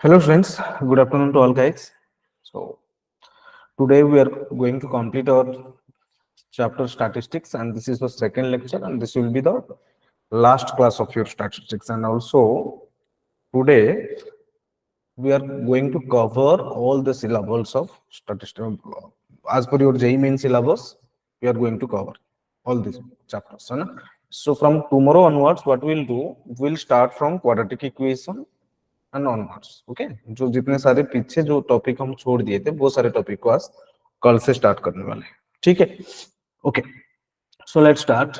Hello friends, good afternoon to all guys. So today we are going to complete our chapter statistics and this is the second lecture and this will be the last class of your statistics and also today we are going to cover all the syllables of statistics. As per your JEE main syllabus, we are going to cover all these chapters. है ना? So from tomorrow onwards, what we'll do, we'll start from quadratic equation and onwards okay जो जितने सारे पीछे जो topic हम छोड़ दिए थे वो सारे टॉपिक को आज कल से स्टार्ट करने वाले हैं ठीक है okay so let's start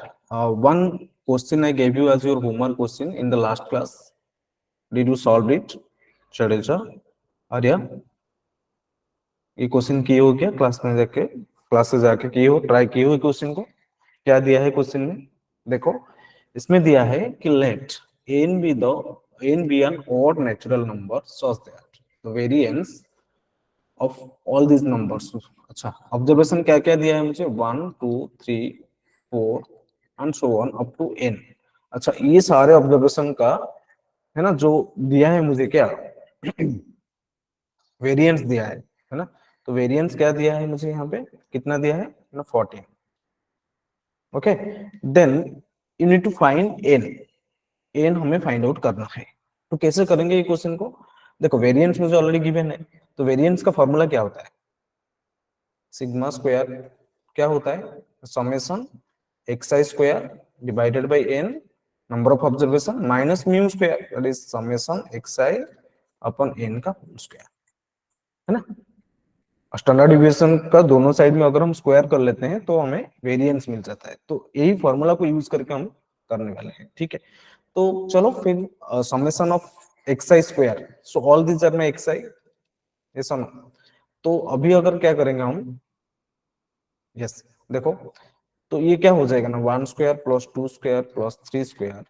one question I gave you as your homework question in the last class did you solve it Shaileja Arya ये क्वेश्चन किए हो क्या क्लास से जाके किए हो ट्राई किए हो क्वेश्चन को क्या दिया है क्वेश्चन में देखो इसमें दिया है कि late n be an odd natural number such that the variance of all these numbers अच्छा ऑब्जर्वेशन क्या क्या दिया है मुझे 1 2 3 4 and so on up to n अच्छा ये सारे ऑब्जर्वेशन का है ना जो दिया है मुझे क्या वेरिएंस दिया है ना तो वेरिएंस क्या दिया है मुझे यहाँ पे कितना दिया है ना 14 okay then you need to find n हमें फाइंड आउट करना है तो कैसे करेंगे ये क्वेश्चन को देखो वेरिएंस मुझे ऑलरेडी गिवन है तो वेरिएंस का फॉर्मूला क्या होता है सिग्मा स्क्वायर क्या होता है summation xi square divided by n number of observation minus mu square that is summation xi upon n का होल स्क्वायर है ना स्टैंडर्ड डिविएशन का दोनों साइड में अगर हम स्क्वायर कर लेते हैं तो हमें वेरिएंस मिल जाता है तो यही फॉर्मूला को यूज करके हम करने वाले हैं ठीक है तो चलो फिर summation of xi square so all these are my xi ये सम तो अभी अगर क्या करेंगे हम यस देखो तो ये क्या हो जाएगा ना 1 square plus 2 square plus 3 square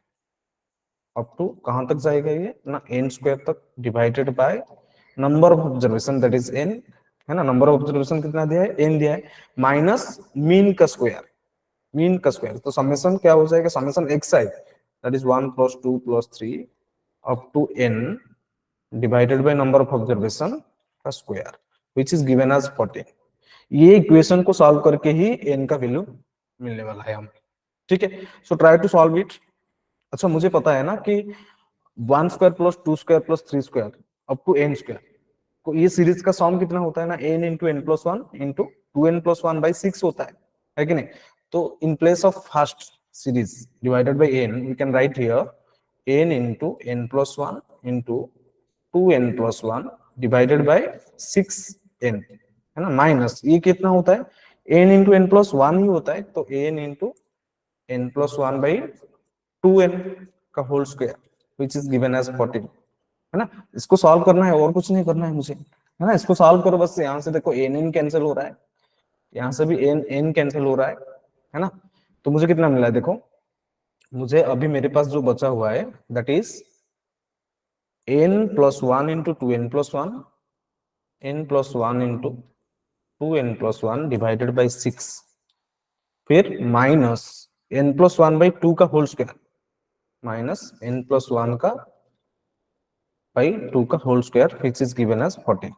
up to कहां तक जाएगा ये ना n स्क्वायर तक divided by number of observation that is n है ना नंबर ऑफ ऑब्जर्वेशन कितना दिया है n दिया है माइनस मीन का स्क्वायर तो समेशन क्या हो जाएगा summation xi that is 1 plus 2 plus 3 up to n divided by number of observation का square which is given as 14 ये इक्वेशन को सॉल्व करके ही n का वैल्यू मिलने वाला है हमें ठीक है so try to solve it अच्छा मुझे पता है ना कि 1 square plus 2 square plus 3 square up to n square तो ये सीरीज का सम कितना होता है ना n into N plus one into 2n plus one by 6 होता है कि नहीं तो in place of first series divided by n we can write here n into N plus one into 2n plus one divided by 6n है ना minus ये कितना होता है n into N plus one ही होता है तो n into N plus one by 2n का whole square which is given as 14 है ना इसको सॉल्व करना है और कुछ नहीं करना है मुझे है ना इसको सॉल्व करो बस यहाँ से देखो n कैंसिल हो रहा है यहाँ से भी n कैंसिल हो रहा है ना तो मुझे कितना मिला है देखो मुझे अभी मेरे पास जो बचा हुआ है that is n plus one into two n plus one n plus one into 2n plus one divided by 6 फिर minus n plus one by 2 का whole square minus n plus one का बाई 2 का whole square which is given as 14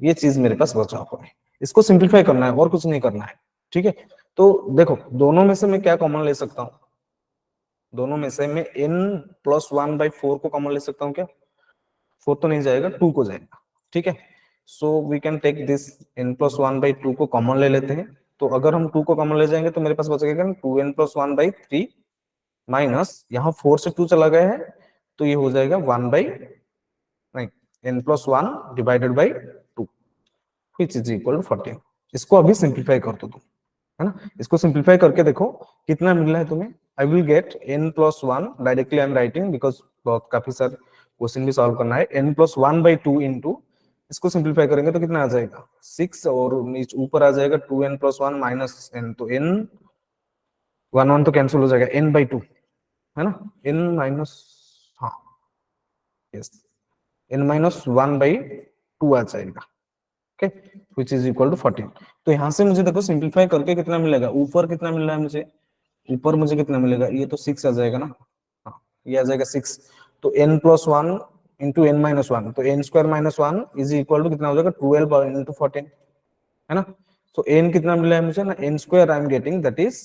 ये चीज मेरे पास बचा हुआ है इसको सिंपलीफाई करना है और कुछ नहीं करना है ठीक है तो देखो दोनों में से मैं क्या कॉमन ले सकता हूँ दोनों में से मैं n प्लस वन बाई 4 को कॉमन ले सकता हूँ क्या 4 तो नहीं जाएगा 2 को जाएगा ठीक है so we can take this n plus one by 2 को कॉमन ले लेते हैं तो अगर हम 2 को कॉमन ले जाएंगे तो मेरे पास बचेगा 2n plus one by 3 minus यहाँ 4 से 2 चला गया है तो ये हो जाएगा 1 बाई नहीं n plus one divided by 2 which is equal to 14 इसको अभी सिंप्लीफाई कर दो तुम है ना इसको सिंप्लीफाई करके देखो कितना मिल रहा है तुम्हें I will get n plus one directly I am writing because बहुत काफी सारे क्वेश्चन भी सॉल्व करना है n plus one by two into इसको सिंप्लीफाई करेंगे तो कितना आ जाएगा 6 और ऊपर आ जाएगा 2n plus one minus n तो n वन वन तो कैंसिल हो जाएगा n बाई टू है ना n माइनस हाँ yes n minus one by two आ जाएगा okay which is equal to 14 तो यहाँ से मुझे देखो सिंप्लीफाई करके कितना मिलेगा ऊपर कितना मिल रहा है मुझे ऊपर मुझे कितना मिलेगा ये तो 6 आ जाएगा ना हाँ ये आ जाएगा 6 तो n plus one into N minus one, तो N square minus one is equal to कितना हो जाएगा 12 इंटू 14, है ना। तो एन कितना मिला है मुझे ना, n square I am getting that is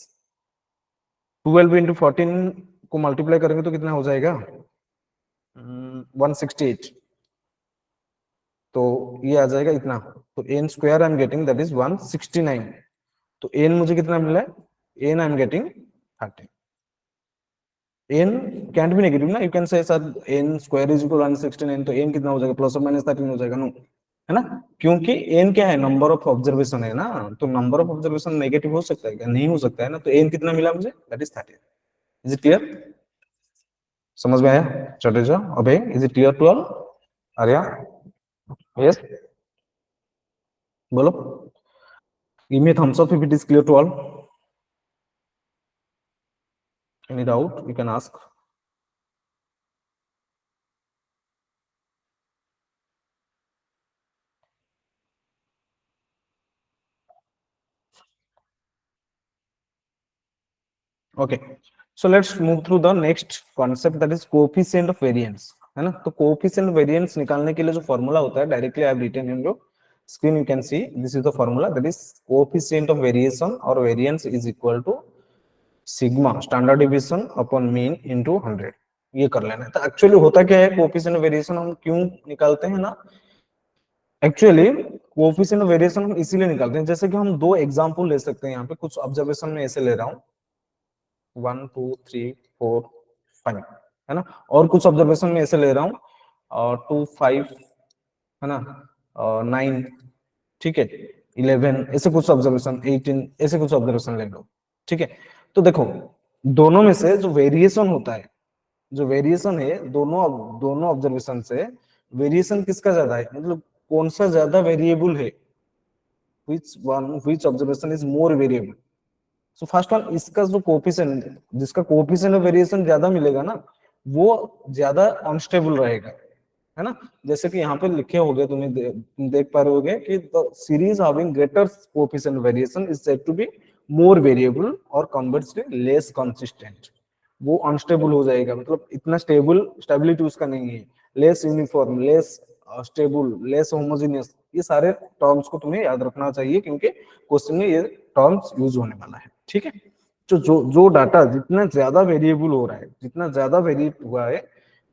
12 into 14 को मल्टीप्लाई करेंगे तो कितना हो जाएगा 168, तो ये आ जाएगा इतना। तो N square I am getting that is 169। तो एन मुझे कितना मिला है, N I am getting 30। N can't be negative ना, you can say sir N square is equal 169, तो एन कितना हो जाएगा प्लस और माइनस 13 हो जाएगा, नो, है ना, क्योंकि एन क्या है, नंबर ऑफ ऑब्जर्वेशन है ना, तो नंबर ऑफ ऑब्जर्वेशन नेगेटिव हो सकता है क्या, नहीं हो सकता है ना, तो एन कितना मिला मुझे that is 30। Is it clear, समझ में आया चटेजा, अबे is it clear to all, Arya, yes, बोलो, give me thumbs up if it is clear to all, any doubt you can ask. Okay, so let's move through the next concept that is coefficient of variance, है ना। तो coefficient of variance निकालने के लिए जो formula होता है, directly I have written in your screen, you can see this is the formula that is coefficient of variation और variance is equal to sigma standard division upon mean into 100। ये कर लेना है। तो एक्चुअली होता क्या है, कोएफिशिएंट ऑफ वेरिएशन हम क्यों निकालते हैं ना, एक्चुअली कोएफिशिएंट ऑफ वेरिएशन हम इसीलिए निकालते हैं, जैसे कि हम दो एग्जांपल ले सकते हैं यहाँ पे, कुछ ऑब्जर्वेशन में ऐसे ले रहा हूँ 1 2 3 4 5, है ना, और कुछ ऑब्जर्वेशन में ऐसे ले रहा हूँ और 2 5, है ना, और 9, ठीक है, 11, ऐसे कुछ ऑब्जर्वेशन 18, ऐसे कुछ ऑब्जर्वेशन ले लो, ठीक है। तो देखो दोनों में से जो वेरिएशन होता है, जो वेरिएशन है दोनों दोनों ऑब्जर्वेशन से, वेरिएशन किसका ज्यादा है, मतलब कौन सा ज्यादा वेरिएबल है, which observation is more variable। So first one, इसका जो कोएफिशिएंट, जिसका कोएफिशिएंट ऑफ वेरिएशन ज्यादा मिलेगा ना, वो ज्यादा अनस्टेबल रहेगा, है ना। जैसे कि यहाँ पे लिखे होगे, तुम देख पा रहे होगे कि the series having greater coefficient variation is said to be more variable और कन्वर्सली लेस कंसिस्टेंट। वो अनस्टेबल हो जाएगा, मतलब इतना स्टेबिलिटी उसका नहीं है, less uniform, less stable, less homogeneous, ये सारे टर्म्स को तुम्हें याद रखना चाहिए, क्योंकि क्वेश्चन में ये टर्म्स यूज होने वाला है, ठीक है। तो जो जो डाटा जितना ज्यादा वेरिएबल हो रहा है, जितना ज्यादा वेरी हुआ है,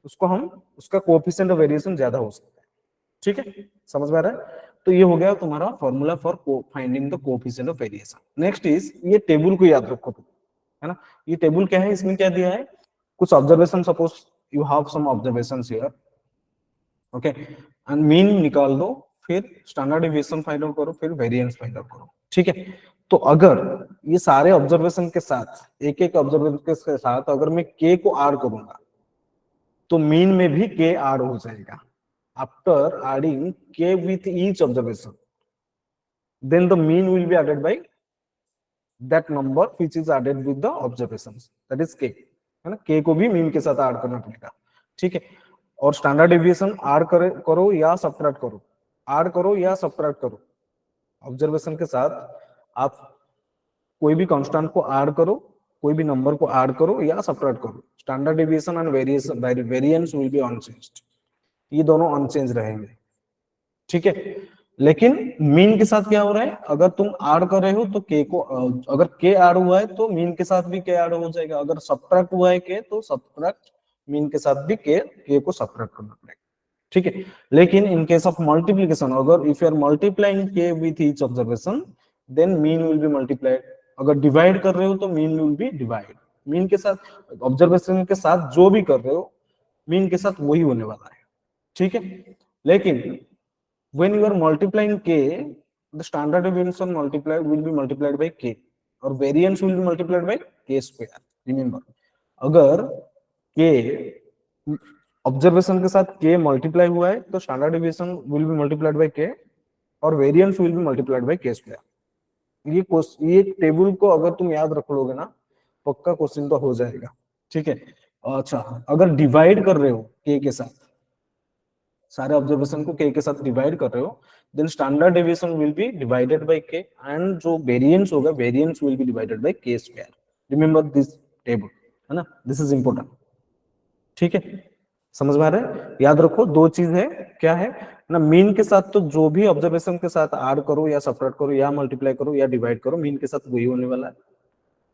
उसको हम, उसका कोएफिशिएंट ऑफ वेरिएशन ज्यादा हो सकता है, ठीक है, समझ में आ रहा है। तो ये हो गया तुम्हारा formula for finding the coefficient of variation. Next is, ये टेबल को याद रखो तुम, है ना। ये टेबल क्या है, इसमें क्या दिया है, कुछ observation, suppose you have some observations here, okay, and mean निकाल दो, फिर स्टैंडर्ड डिविएशन फाइंड आउट करो, फिर वेरिएंस फाइंड आउट करो, ठीक है। तो अगर ये सारे ऑब्जर्वेशन के साथ, एक एक ऑब्जर्वेशन के साथ अगर मैं के को ऐड करूंगा, तो मीन में भी के ऐड हो जाएगा। After adding k with each observation, then the mean will be added by that number which is added with the observations, that is k, है ना। के को भी मीन के साथ ऐड करना पड़ेगा, ठीक है। और स्टैंडर्ड डेविएशन ऐड करो या सब्ट्रैक्ट करो, ऐड करो या सब्ट्रैक्ट करो, ऑब्जर्वेशन के साथ आप कोई भी कांस्टेंट को ऐड करो, कोई भी नंबर को ऐड करो या सब्ट्रैक्ट करो, standard deviation and variance will be unchanged, ये दोनों अनचेंज रहेंगे, ठीक है। लेकिन मीन के साथ क्या हो रहा है, अगर तुम ऐड कर रहे हो तो के को, अगर के ऐड हुआ है तो मीन के साथ भी के ऐड हो जाएगा, अगर सब्ट्रैक्ट हुआ है के तो सब्ट्रैक्ट मीन के साथ भी के को सब्ट्रैक्ट करना पड़ेगा, ठीक है। लेकिन इन केस ऑफ मल्टीप्लीकेशन, अगर if you are multiplying k with each observation, then mean will be multiplied. अगर डिवाइड कर रहे हो तो mean will be divide, mean के साथ ऑब्जर्वेशन के साथ जो भी कर रहे हो, मीन के साथ वही होने वाला है, ठीक है। लेकिन when you are multiplying k, the standard deviation will be multiplied by k, और variance will be multiplied by k square, remember। अगर k ऑब्जर्वेशन के साथ k मल्टीप्लाई हुआ है तो standard deviation will be multiplied bye k और variance will be multiplied bye k square. ये table को अगर तुम याद रख लोगे ना, पक्का क्वेश्चन तो हो जाएगा, ठीक है। अच्छा, अगर डिवाइड कर रहे हो k के साथ, सारे ऑब्जर्वेशन को k के साथ डिवाइड कर रहे हो, then standard deviation will be divided by k and जो वेरिएंस होगा, variance will be divided by k square. Remember this table, है ना, दिस इज इंपॉर्टेंट, ठीक है। समझ में आ रहा है? याद रखो दो चीज है, क्या है ना, मीन के साथ तो जो भी ऑब्जर्वेशन के साथ ऐड करो या सब्ट्रैक्ट करो या मल्टीप्लाई करो या डिवाइड करो, मीन के साथ वही होने वाला है।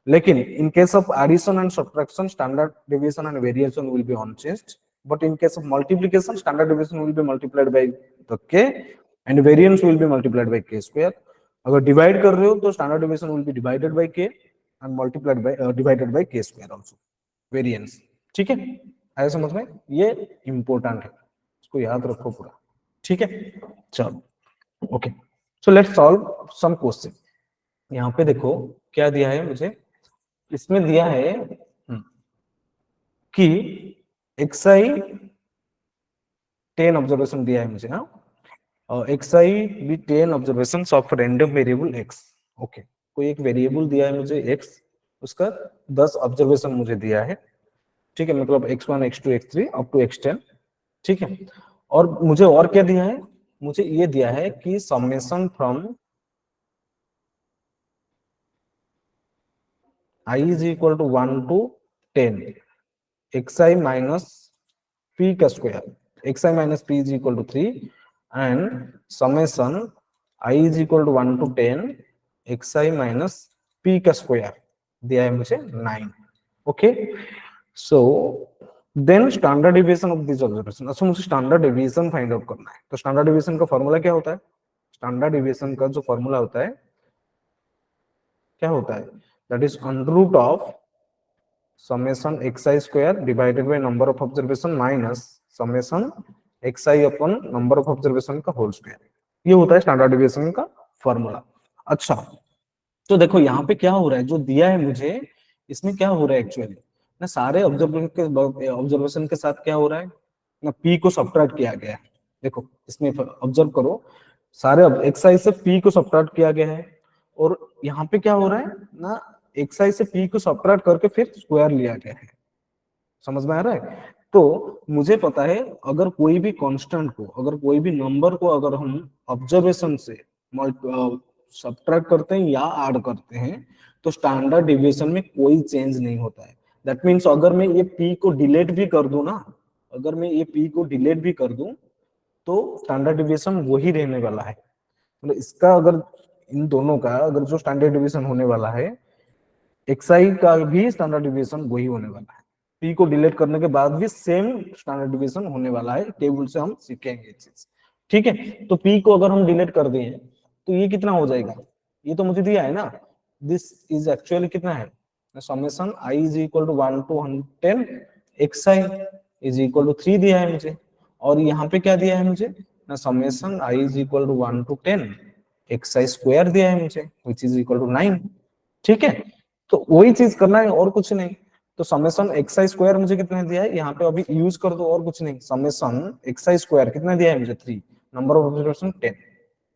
लेकिन in case of addition and subtraction, standard deviation and variation will be unchanged, but in case of multiplication, standard deviation will be multiplied by the k and variance will be multiplied by k square. अगर divide कर रहे हो तो standard deviation will be divided by k and multiplied by divided by k square also, variance. ठीक है, आया समझ में? ये इंपॉर्टेंट है, इसको याद रखो पूरा। ठीक है, चलो okay, so let's solve some question. यहाँ पे देखो क्या दिया है मुझे, इसमें दिया है कि xi 10 ऑब्जर्वेशन दिया है मुझे, हाँ, और xi भी 10 observation of random variable x। Okay, कोई एक वेरिएबल दिया है मुझे x, उसका 10 ऑब्जर्वेशन मुझे दिया है। ठीक है, मतलब x1 x2 x3 up to x10। ठीक है, और मुझे और क्या दिया है, मुझे ये दिया है कि summation from I is equal to 1 to 10 xi minus p का square, xi minus p is equal to 3 and summation I is equal to 1 to 10 xi minus p का स्क्वायर दिया है मुझे 9। Okay, so then standard deviation of this observation. अच्छा, मुझे standard deviation find out करना है, तो स्टैंडर्ड डेविएशन का फॉर्मूला क्या होता है? स्टैंडर्ड डेविएशन का जो फॉर्मूला होता है क्या होता है, that is under root of summation xi square divided by number of observation minus summation xi upon number of observation का होल स्क्वायर। ये होता है स्टैंडर्ड डेविएशन का फॉर्मूला। अच्छा, तो देखो यहाँ पे क्या हो रहा है, जो दिया है मुझे इसमें क्या हो रहा है एक्चुअली ना, सारे ऑब्जर्वेशन के साथ क्या हो रहा है ना, p को सब्ट्रैक्ट किया गया है। देखो इसमें ऑब्जर्व करो, सारे xi से p को सब्ट्रैक्ट किया गया है, और यहाँ पे क्या हो रहा है ना, xi से p को सब्ट्रैक्ट करके फिर स्क्वायर लिया गया है। समझ में आ रहा है? तो मुझे पता है अगर कोई भी कांस्टेंट को, अगर कोई भी नंबर को अगर हम ऑब्जर्वेशन से सब्ट्रैक्ट करते हैं या ऐड करते हैं तो स्टैंडर्ड डेविएशन में कोई चेंज नहीं होता है। दैट मीन्स अगर मैं ये p को डिलीट भी कर दूं ना, अगर मैं ये p को डिलीट भी कर दूं तो स्टैंडर्ड डेविएशन वही रहने वाला है। मतलब इसका अगर इन दोनों का अगर जो स्टैंडर्ड डेविएशन होने वाला है, xi का भी स्टैंडर्ड डेविएशन वही होने वाला है, p को डिलीट करने के बाद भी सेम स्टैंडर्ड डेविएशन होने वाला है। टेबल से हम सीखेंगे चीज। ठीक है, तो p को अगर हम डिलीट कर दें तो ये कितना हो जाएगा, ये तो मुझे दिया है ना, दिस इज एक्चुअली कितना है, summation i is equal to 1 to 10 xi is equal to 3 दिया है मुझे, और यहाँ पे क्या दिया है मुझे ना, summation i is equal to 1 to 10 xi square दिया है मुझे व्हिच इज इक्वल टू 9। ठीक है, तो वही चीज करना है और कुछ नहीं। तो समेशन xi स्क्वायर मुझे कितना दिया है, यहाँ पे अभी यूज कर दो और कुछ नहीं, समेशन xi स्क्वायर कितना दिया है मुझे 3, number of observation 10,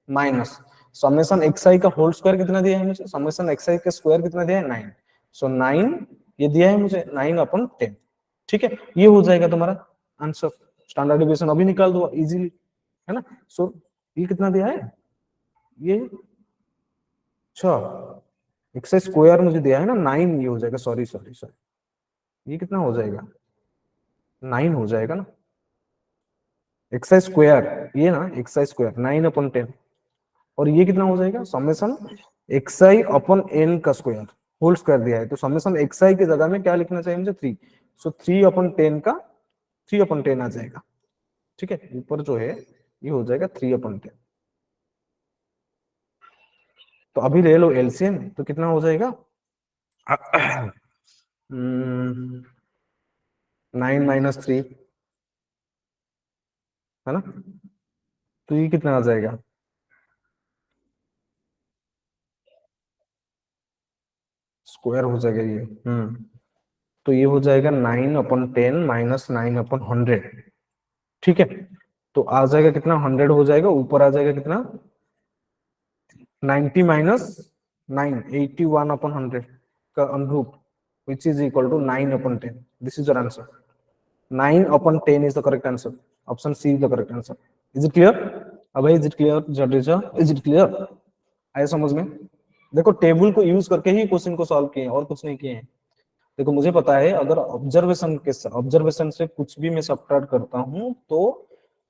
minus summation xi का होल स्क्वायर कितना दिया है मुझे, समेशन xi का स्क्वायर कितना दिया है 9, सो 9 ये दिया है मुझे 9 अपॉन 10। ठीक है, ये हो जाएगा तुम्हारा आंसर, स्टैंडर्ड डेविएशन अभी निकाल दो इजीली, है ना। सो ये कितना दिया है, ये अच्छा एक्स स्क्वायर मुझे दिया है ना 9, ये हो जाएगा, सॉरी सॉरी सॉरी, ये कितना हो जाएगा 9 हो जाएगा ना, एक्स स्क्वायर ये ना, एक्स स्क्वायर 9 अपॉन 10, और ये कितना हो जाएगा समेशन एक्स आई अपॉन एन का स्क्वायर होल स्क्वायर दिया है, तो समेशन एक्स आई की जगह में क्या लिखना चाहिए मुझे 3, सो 3 अपॉन 10 का 3 अपॉन 10 आ जाएगा। ठीक है, ऊपर जो है ये हो जाएगा 3 अपॉन 10। तो अभी ले लो एलसीएम, तो कितना हो जाएगा 9 माइनस 3, है ना, तो ये कितना आ जाएगा, स्क्वायर हो जाएगा ये। तो ये हो जाएगा 9 अपॉन 10 माइनस 9 अपॉन 100। ठीक है, तो आ जाएगा कितना, 100 हो जाएगा, ऊपर आ जाएगा कितना 90 माइनस 9, 81 अपॉन 100 का अनुरूप which is equal to 9 upon 10. This is your answer. 9 upon 10 is the correct answer. Option C is the correct answer. Is it clear? अब is it clear Jadeja, is it clear? आया समझ में? देखो table को use करके ही question को solve किए और कुछ नहीं किए हैं। देखो मुझे पता है अगर ऑब्जर्वेशन से कुछ भी मैं सब्ट्रैक्ट करता हूं तो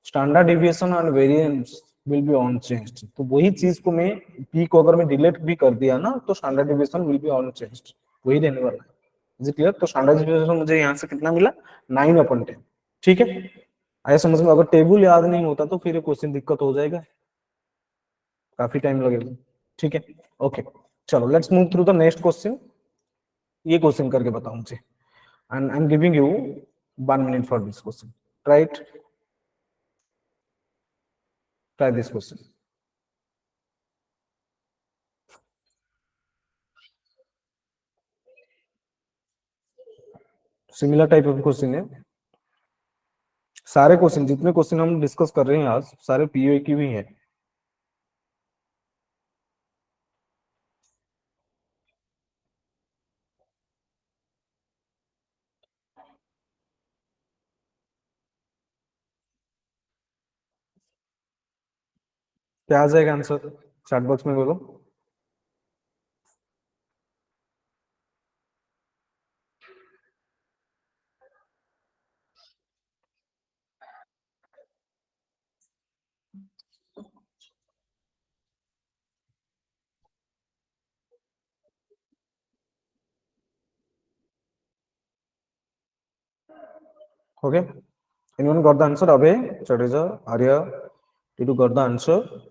standard deviation and variance will be unchanged. तो वही चीज को मैं पी को अगर मैं डिलीट भी कर दिया ना तो standard deviation will be unchanged, वही रहने वाला है। Is it clear? तो स्टैंडर्ड डिविएशन मुझे यहाँ से कितना मिला, 9/10। ठीक है, आया समझ में? अगर टेबल याद नहीं होता तो फिर क्वेश्चन दिक्कत हो जाएगा, काफी टाइम लगेगा। ठीक है, ओके, चलो let's move through the next question. ये क्वेश्चन करके बताओ मुझे, and I am giving you 1 minute for this question. Right, try this question. Similar type of question है। सारे क्वेश्चन, जितने क्वेश्चन हम डिस्कस कर रहे हैं आज, सारे पीओ की भी है। क्या आ जाएगा आंसर, चैट बॉक्स में बोलो। Okay, anyone got the answer? अबे Chateja, Arya, did you got the answer?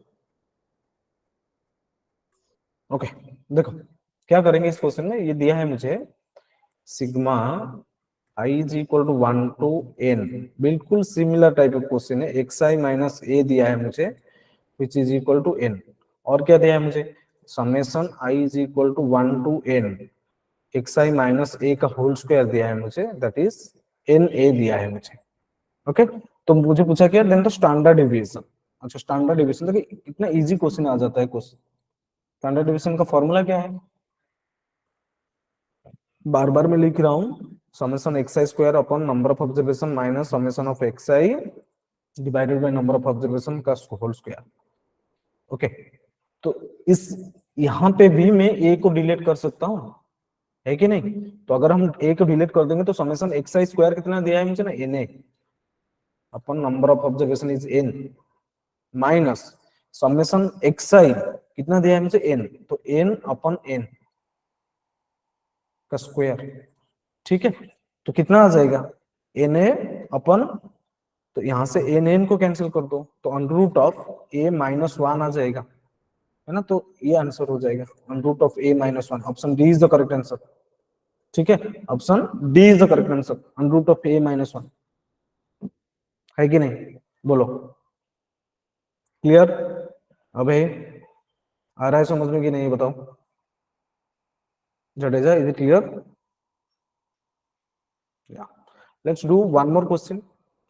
Okay, देखो क्या करेंगे इस क्वेश्चन में। ये दिया है मुझे sigma i is equal to 1 to n, बिल्कुल सिमिलर टाइप ऑफ क्वेश्चन है। एक्स आई माइनस ए दिया है मुझे which is equal to n, और क्या दिया है मुझे, summation i is equal to 1 to n x i minus a का होल स्क्वायर दिया है मुझे, दैट इज एन ए दिया है मुझे। ओके, तो मुझे पूछा क्या, देन द स्टैंडर्ड डेविएशन। अच्छा, स्टैंडर्ड डेविएशन देखिए कितना इजी क्वेश्चन आ जाता है क्वेश्चन। स्टैंडर्ड डेविएशन का फॉर्मूला क्या है, बार बार मैं लिख रहा हूँ, summation x I square upon number of observation minus summation of x I divided by number of observation का होल स्क्वायर। ओके, तो इस यहाँ पे भी मैं ए को डिलीट कर सकता हूँ, है कि नहीं? तो अगर हम ए को डिलीट कर देंगे तो समेशन एक्स आई स्क्वायर कितना दिया है मुझे ना, n a upon number of observation is n minus summation x i कितना दिया है मुझे, एन, तो एन अपन एन का स्क्वायर। ठीक है, तो कितना आ जाएगा, एन ए अपन, तो यहां से एन एन को कैंसिल कर दो तो under root of a minus 1 आ जाएगा, है ना? तो ये आंसर हो जाएगा under root of a minus 1। Option D is the correct answer. ठीक है, option D is the correct answer, under root of a minus 1, है कि नहीं? बोलो, क्लियर? अब है, आ रहा है समझ में कि नहीं, बताओ Jadeja, is it clear? Let's do one more question,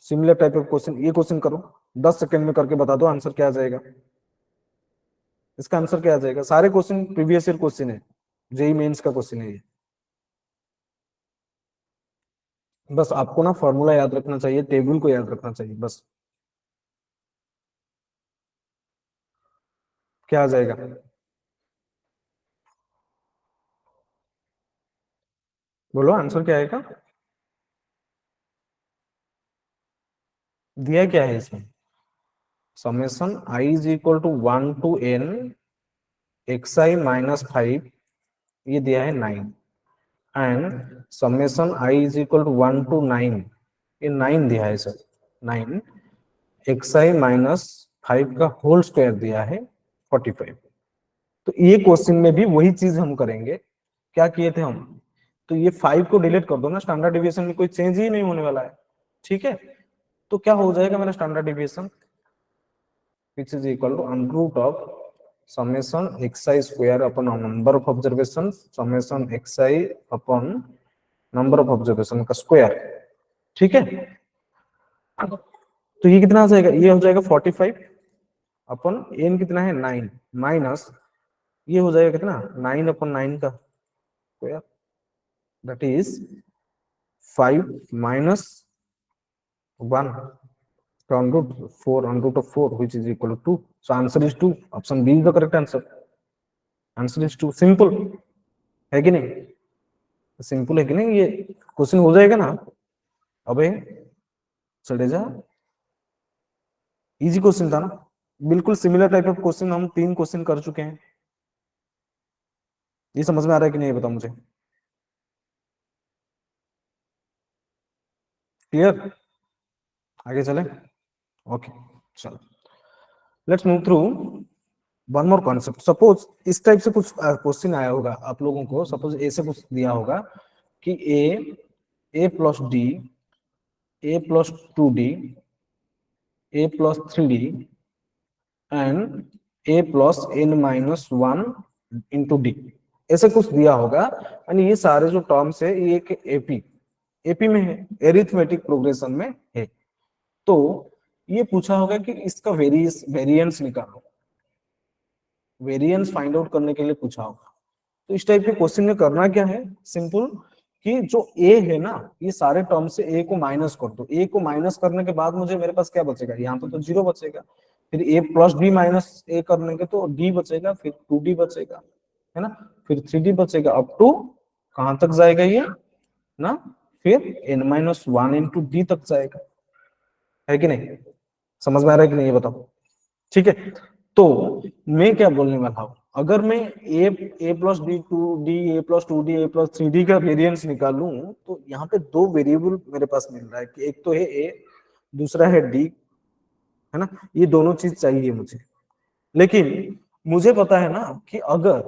similar type of question. ये क्वेश्चन करो, 10 सेकंड में करके बता दो आंसर क्या आ जाएगा। इसका आंसर क्या आ जाएगा, सारे क्वेश्चन प्रीवियस ईयर क्वेश्चन है, जेई मेंस का क्वेश्चन है ये। बस आपको ना फॉर्मूला याद रखना चाहिए, टेबल को याद रखना चाहिए बस। क्या आ जाएगा, बोलो आंसर क्या आएगा। दिया क्या है इसमें, summation i is equal to 1 to n x i minus 5, ये दिया है 9, and summation i is equal to 1 to 9, ये 9 दिया है सर, 9 एक्स आई माइनस 5 का होल स्क्वायर दिया है 45। तो ये क्वेश्चन में भी वही चीज हम करेंगे, क्या किए थे हम, तो ये 5 को डिलीट कर दो ना, स्टैंडर्ड डिविएशन में कोई चेंज ही नहीं होने वाला है। ठीक है, तो क्या हो जाएगा मेरा standard deviation, which is equal to under root of summation xi square upon number of observations summation xi upon number of observation का स्क्वायर। ठीक है, तो ये कितना आ जाएगा, ये हो जाएगा 45 अपन एन कितना है 9 माइनस ये हो जाएगा कितना 9/9 का square, that is 5 minus 1 round root 4 on root of 4 which is equal to 2, so answer is 2, option B is the correct answer, answer is 2, simple, है कि नहीं? सिंपल है कि नहीं, ये क्वेश्चन हो जाएगा ना। अबे चले जा, इजी क्वेश्चन था ना, बिल्कुल सिमिलर टाइप ऑफ क्वेश्चन हम 3 क्वेश्चन कर चुके हैं। ये समझ में आ रहा है कि नहीं, बता मुझे। क्लियर, आगे चले। ओके, चलो let's move through one more concept. Suppose इस टाइप से कुछ क्वेश्चन आया होगा आप लोगों को, सपोज ऐसे कुछ दिया होगा कि a plus d, a plus 2d, a plus 3d and a plus n minus 1 into d, ऐसे कुछ दिया होगा। एंड ये सारे जो टर्म्स है ये एक एपी एपी में है, एरिथमेटिक प्रोग्रेशन में है। तो ये पूछा होगा कि इसका वेरिएंस निकालो, वेरिएंस फाइंड आउट करने के लिए पूछा होगा। तो इस टाइप के क्वेश्चन में करना क्या है, सिंपल, कि जो ए है ना, ये सारे टर्म से ए को माइनस कर दो। ए को माइनस करने के बाद मुझे मेरे पास क्या बचेगा, यहाँ पे तो जीरो बचेगा। फिर ए प्लस डी माइनस ए करने के तो डी बचेगा, फिर 2d बचेगा, है ना, फिर 3d बचेगा, अप टू कहां तक जाएगा ये ना, फिर n माइनस 1 इंटू डी तक जाएगा, है कि नहीं। समझ में आ रहा है कि नहीं, ये बताओ। ठीक है, तो मैं क्या बोलने वाला हूं, अगर मैं a plus d to d, a plus 2d, a plus 3d का वेरिएंस निकालूं, तो यहाँ पे 2 वेरिएबल मेरे पास मिल रहा है कि एक तो है ए, दूसरा है डी, है ना, ये दोनों चीज चाहिए मुझे। लेकिन मुझे पता है ना कि अगर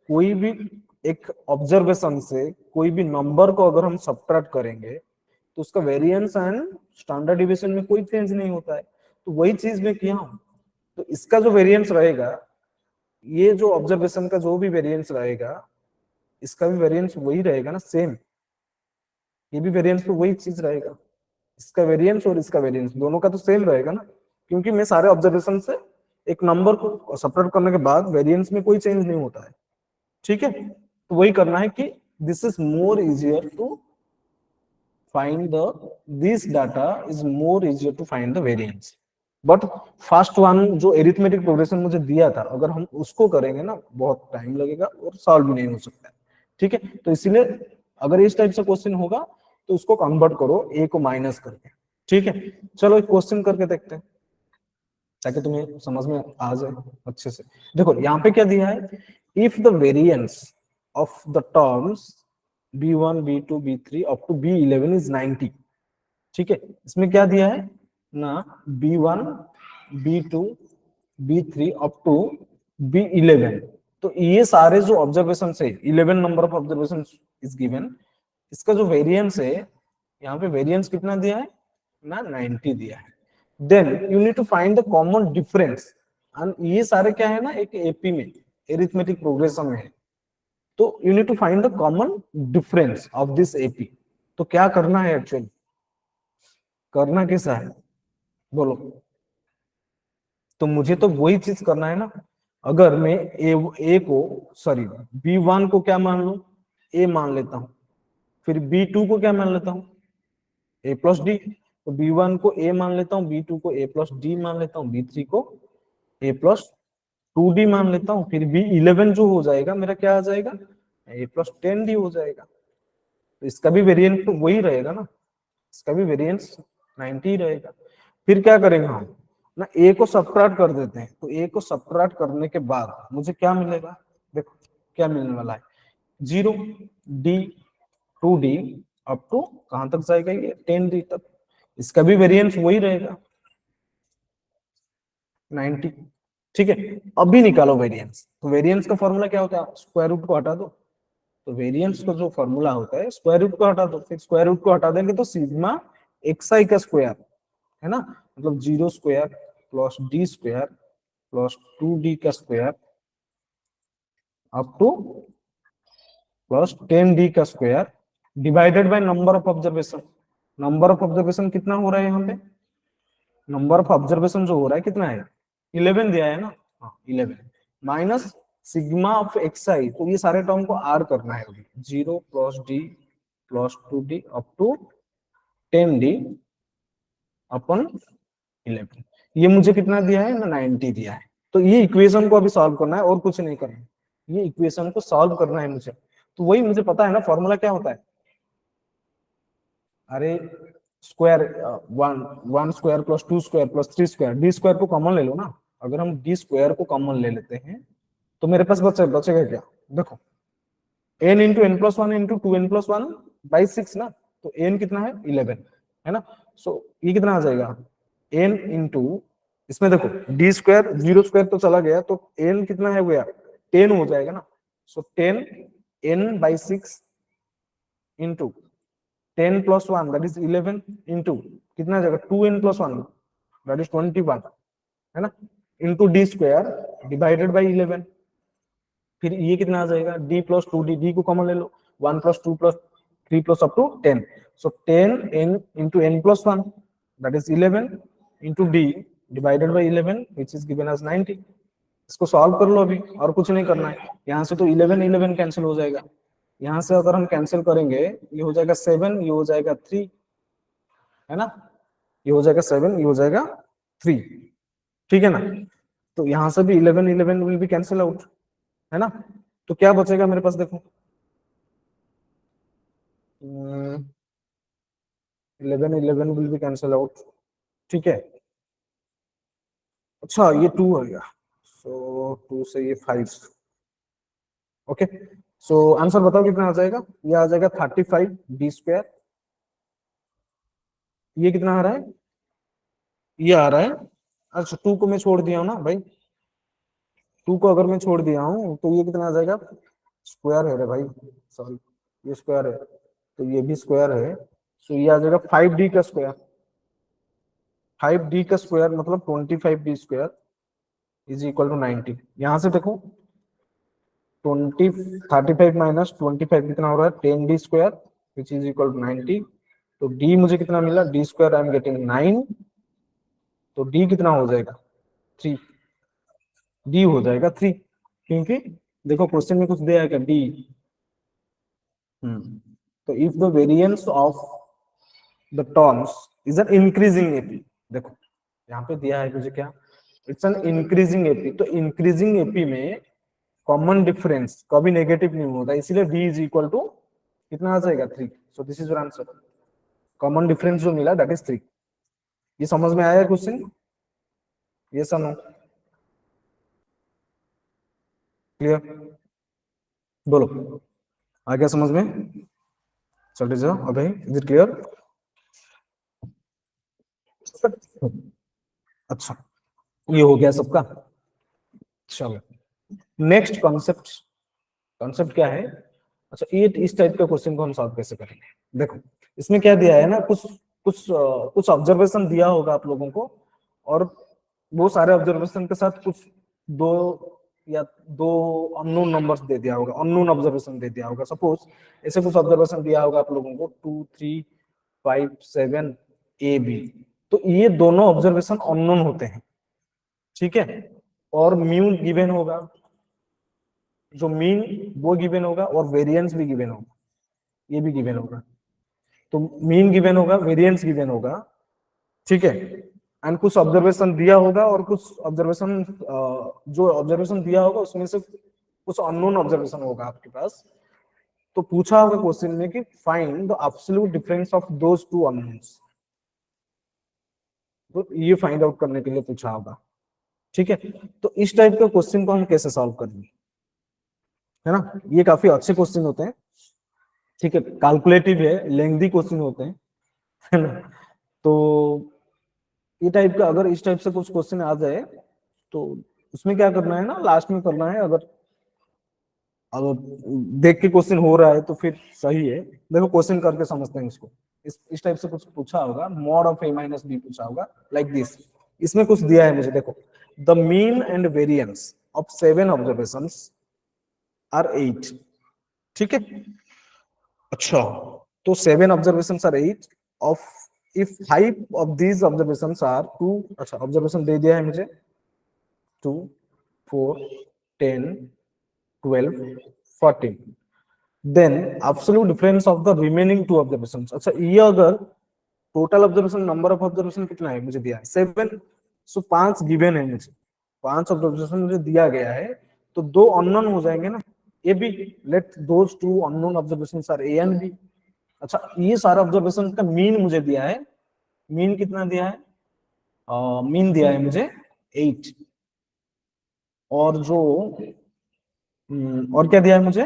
कोई भी एक ऑब्जर्वेशन से कोई भी नंबर को अगर हम सब्ट्रैक्ट करेंगे तो उसका वेरिएंस एंड स्टैंडर्ड डिविएशन में कोई चेंज नहीं होता है। तो वही चीज मैं किया हूं। तो इसका जो वेरिएंस रहेगा, ये जो ऑब्जर्वेशन का जो भी वेरिएंस रहेगा, इसका भी वेरिएंस वही रहेगा ना, सेम। ये भी वेरिएंस तो वही चीज रहेगा, इसका वेरिएंस और इसका वेरिएंस दोनों का तो सेम रहेगा ना, क्योंकि मैं सारे ऑब्जर्वेशन से एक नंबर को सब्ट्रैक्ट करने के बाद वेरिएंस में कोई चेंज नहीं होता है। ठीक है, तो वही करना है कि this is more easier to find the this data is more easier to find the variance, but first one जो एरिथमेटिक प्रोग्रेशन मुझे दिया था, अगर हम उसको करेंगे ना बहुत टाइम लगेगा और सॉल्व भी नहीं हो सकता है। ठीक है, तो इसीलिए अगर इस टाइप से क्वेश्चन होगा तो उसको कन्वर्ट करो ए को माइनस करके। ठीक है, चलो एक क्वेश्चन करके देखते हैं ताकि तुम्हें समझ में आ जाए अच्छे से। देखो यहाँ पे क्या दिया है, if the variance of the terms b1 b2 b3 up to b11 is 90। ठीक है, इसमें क्या दिया है ना, b1 b2 b3 up to b11। तो ये सारे जो ऑब्जर्वेशन है, 11 number of observation is given, इसका जो वेरिएंस है, यहाँ पे वेरिएंस कितना दिया है ना, 90 दिया है। Then you need to find the common difference, and ये सारे क्या है ना, एक एपी में एरिथमेटिक प्रोग्रेशन में है। तो you need to find the common difference of this AP. तो क्या करना है एक्चुअली, करना कैसा है बोलो। तो मुझे तो वही चीज करना है ना, अगर मैं ए को सॉरी b1 को क्या मान लू, ए मान लेता हूं, फिर b2 को क्या मान लेता हूं, ए प्लस डी। तो b1 को ए मान लेता हूँ, b2 को ए प्लस डी मान लेता हूँ, b3 को ए प्लस 2d मान लेता हूँ, फिर b11 जो हो जाएगा मेरा क्या आ जाएगा, ए प्लस 10d हो जाएगा। तो इसका भी वेरिएंट तो वही रहेगा ना, इसका भी वेरिएंस 90 रहेगा। फिर क्या करेंगे हम ना, ए को सब्ट्रैक्ट कर देते हैं। तो ए को सब्ट्रैक्ट करने के बाद मुझे क्या मिलेगा, देखो क्या मिलने वाला है, 0 डी 2d अप टू कहां तक जाएगा ये 10d तक। इसका भी वेरिएंस वही रहेगा 90। ठीक है, अभी निकालो वेरिएंस। तो वेरिएंस का फॉर्मूला क्या होता है, स्क्वायर रूट को हटा दो। तो वेरिएंस का जो फॉर्मूला होता है, स्क्वायर रूट को हटा दो। फिर स्क्वायर रूट को हटा देंगे तो सिग्मा xi का स्क्वायर, है ना, मतलब 0 square plus D square plus 2d का square up two plus 10d का square divided by number of observation. Number of observation कितना हो रहा है यहाँ पे, नंबर ऑफ ऑब्जर्वेशन जो हो रहा है कितना है, 11 दिया है ना, हाँ 11 माइनस सिग्मा ऑफ xi। तो ये सारे टर्म को r करना है अभी, 0 plus d plus 2d up to 10d upon 11। ये मुझे कितना दिया है ना, 90 दिया है। तो ये इक्वेशन को अभी सॉल्व करना है और कुछ नहीं करना है, ये इक्वेशन को सॉल्व करना है मुझे। तो वही मुझे पता है ना, फॉर्मूला क्या होता है, अरे square, one one square plus two square plus three square, D square को कॉमन ले लो ना। अगर हम डी स्क्वायर को कॉमन ले लेते हैं तो मेरे पास बचेगा क्या, देखो n into N plus one into two n plus one by six ना, तो n कितना है 11, है ना। सो ये कितना आ जाएगा n इंटू, इसमें देखो डी स्क्वायर जीरो स्क्वायर तो चला गया, तो n कितना है गया 10 हो जाएगा ना। सो 10 n by six into 10 plus one that is 11 into कितना आ जाएगा 2n plus one that is 21, है ना, into d square divided by 11। फिर ये कितना आ जाएगा d plus two d, d को कॉमन ले लो, 1 plus 2 plus 3 plus up to 10, so 10 n into n plus one that is 11 into d divided by 11 which is given as 90। इसको solve कर लो अभी, और कुछ नहीं करना है। यहाँ से तो 11 11 कैंसिल हो जाएगा, यहाँ से अगर हम कैंसिल करेंगे ये हो जाएगा 7, ये हो जाएगा 3, है ना, ये हो जाएगा 7, ये हो जाएगा 3, ठीक है ना। तो यहाँ से भी 11 11 विल बी कैंसिल आउट, है ना। तो क्या बचेगा मेरे पास, देखो 11 11 विल बी कैंसिल आउट, ठीक है। अच्छा ये 2 हो गया, सो 2 से ये 5, ओके। सो आंसर बताओ कितना आ जाएगा, ये आ जाएगा 35 डी स्क्वायर, ये कितना आ रहा है, ये आ रहा है, अच्छा 2 को मैं छोड़ दिया हूँ ना भाई, 2 को अगर मैं छोड़ दिया हूँ तो ये कितना आ जाएगा, स्क्वायर है रे भाई, सॉरी ये स्क्वायर है, तो ये भी स्क्वायर है, सो ये आ जाएगा 5d का स्क्वायर, 5d का स्क्वायर मतलब 25d square is equal to 90। यहाँ से देखो 35 माइनस 25 कितना हो रहा है 10d square which is equal to 90। तो d मुझे कितना मिला, d square I am getting 9, तो d कितना हो जाएगा 3, d हो जाएगा 3, क्योंकि देखो क्वेश्चन में कुछ दिया है क्या d। तो if the variance of the terms is an increasing AP, देखो यहाँ पे दिया है मुझे क्या, इट्स एन इंक्रीजिंग एपी, तो इंक्रीजिंग एपी में कॉमन डिफरेंस कभी नेगेटिव नहीं होता, इसलिए v इज इक्वल टू कितना आ जाएगा 3। So this is your answer, common difference जो मिला दैट इज 3। ये समझ में आया क्वेश्चन, ये नो, क्लियर, बोलो आ गया समझ में, चले जाओ अभी, इज इट क्लियर। अच्छा ये हो गया सबका, चलो नेक्स्ट कॉन्सेप्ट, कॉन्सेप्ट क्या है, अच्छा ये इस टाइप का क्वेश्चन को हम सॉल्व कैसे करेंगे, देखो इसमें क्या दिया है ना, कुछ ऑब्जर्वेशन दिया होगा आप लोगों को, और वो सारे ऑब्जर्वेशन के साथ कुछ दो या दो अननोन नंबर्स दे दिया होगा, अननोन ऑब्जर्वेशन दे दिया होगा, सपोज ऐसे कुछ ऑब्जर्वेशन दिया होगा आप लोगों को 2 3 5 7 ए बी, तो ये दोनों ऑब्जर्वेशन अननोन होते हैं, ठीक है, और म्यू गिवन होगा, जो मीन वो गिवन होगा और वेरिएंस भी गिवन होगा, ये भी गिवन होगा, तो मीन गिवन होगा वेरिएंस गिवन होगा, ठीक है, एंड कुछ ऑब्जर्वेशन दिया होगा, और कुछ ऑब्जर्वेशन जो ऑब्जर्वेशन दिया होगा उसमें से कुछ अननोन ऑब्जर्वेशन होगा आपके पास, तो पूछा होगा क्वेश्चन में कि find the absolute difference of those two unknowns, तो ये फाइंड आउट करने के लिए पूछा होगा, ठीक है। तो इस टाइप का क्वेश्चन को हम कैसे सॉल्व करेंगे, है ना, ये काफी अच्छे क्वेश्चन होते हैं, ठीक है, कैलकुलेटिव है, लेंथी क्वेश्चन होते हैं, है ना। तो ये टाइप का अगर इस टाइप से कुछ क्वेश्चन आ जाए तो उसमें क्या करना है ना, लास्ट में करना है, अगर अगर देख के क्वेश्चन हो रहा है तो फिर सही है, देखो क्वेश्चन करके समझते हैं इसको, इस टाइप से कुछ पूछा होगा, mod of a minus b पूछा होगा लाइक दिस, इसमें कुछ दिया है मुझे, देखो the mean and variance of 7 observations are 8, ठीक है, अच्छा तो 7 observations are 8 of, if 5 of these observations are 2, अच्छा ऑब्जर्वेशन दे दिया है मुझे 2 4 10 12 14, then absolute difference of the remaining 2 observations, अच्छा ये अगर total observation number of observation कितना है मुझे दिया है 7, सो 5 गिवन है मुझे, 5 ऑब्जर्वेशन मुझे दिया गया है, तो 2 अननोन हो जाएंगे ना, a b, let those two unknown observations are a and b. अच्छा, ये सारा ऑब्जर्वेशन का मीन मुझे दिया है, मीन कितना दिया है, मीन दिया है मुझे 8, और जो और क्या दिया है मुझे,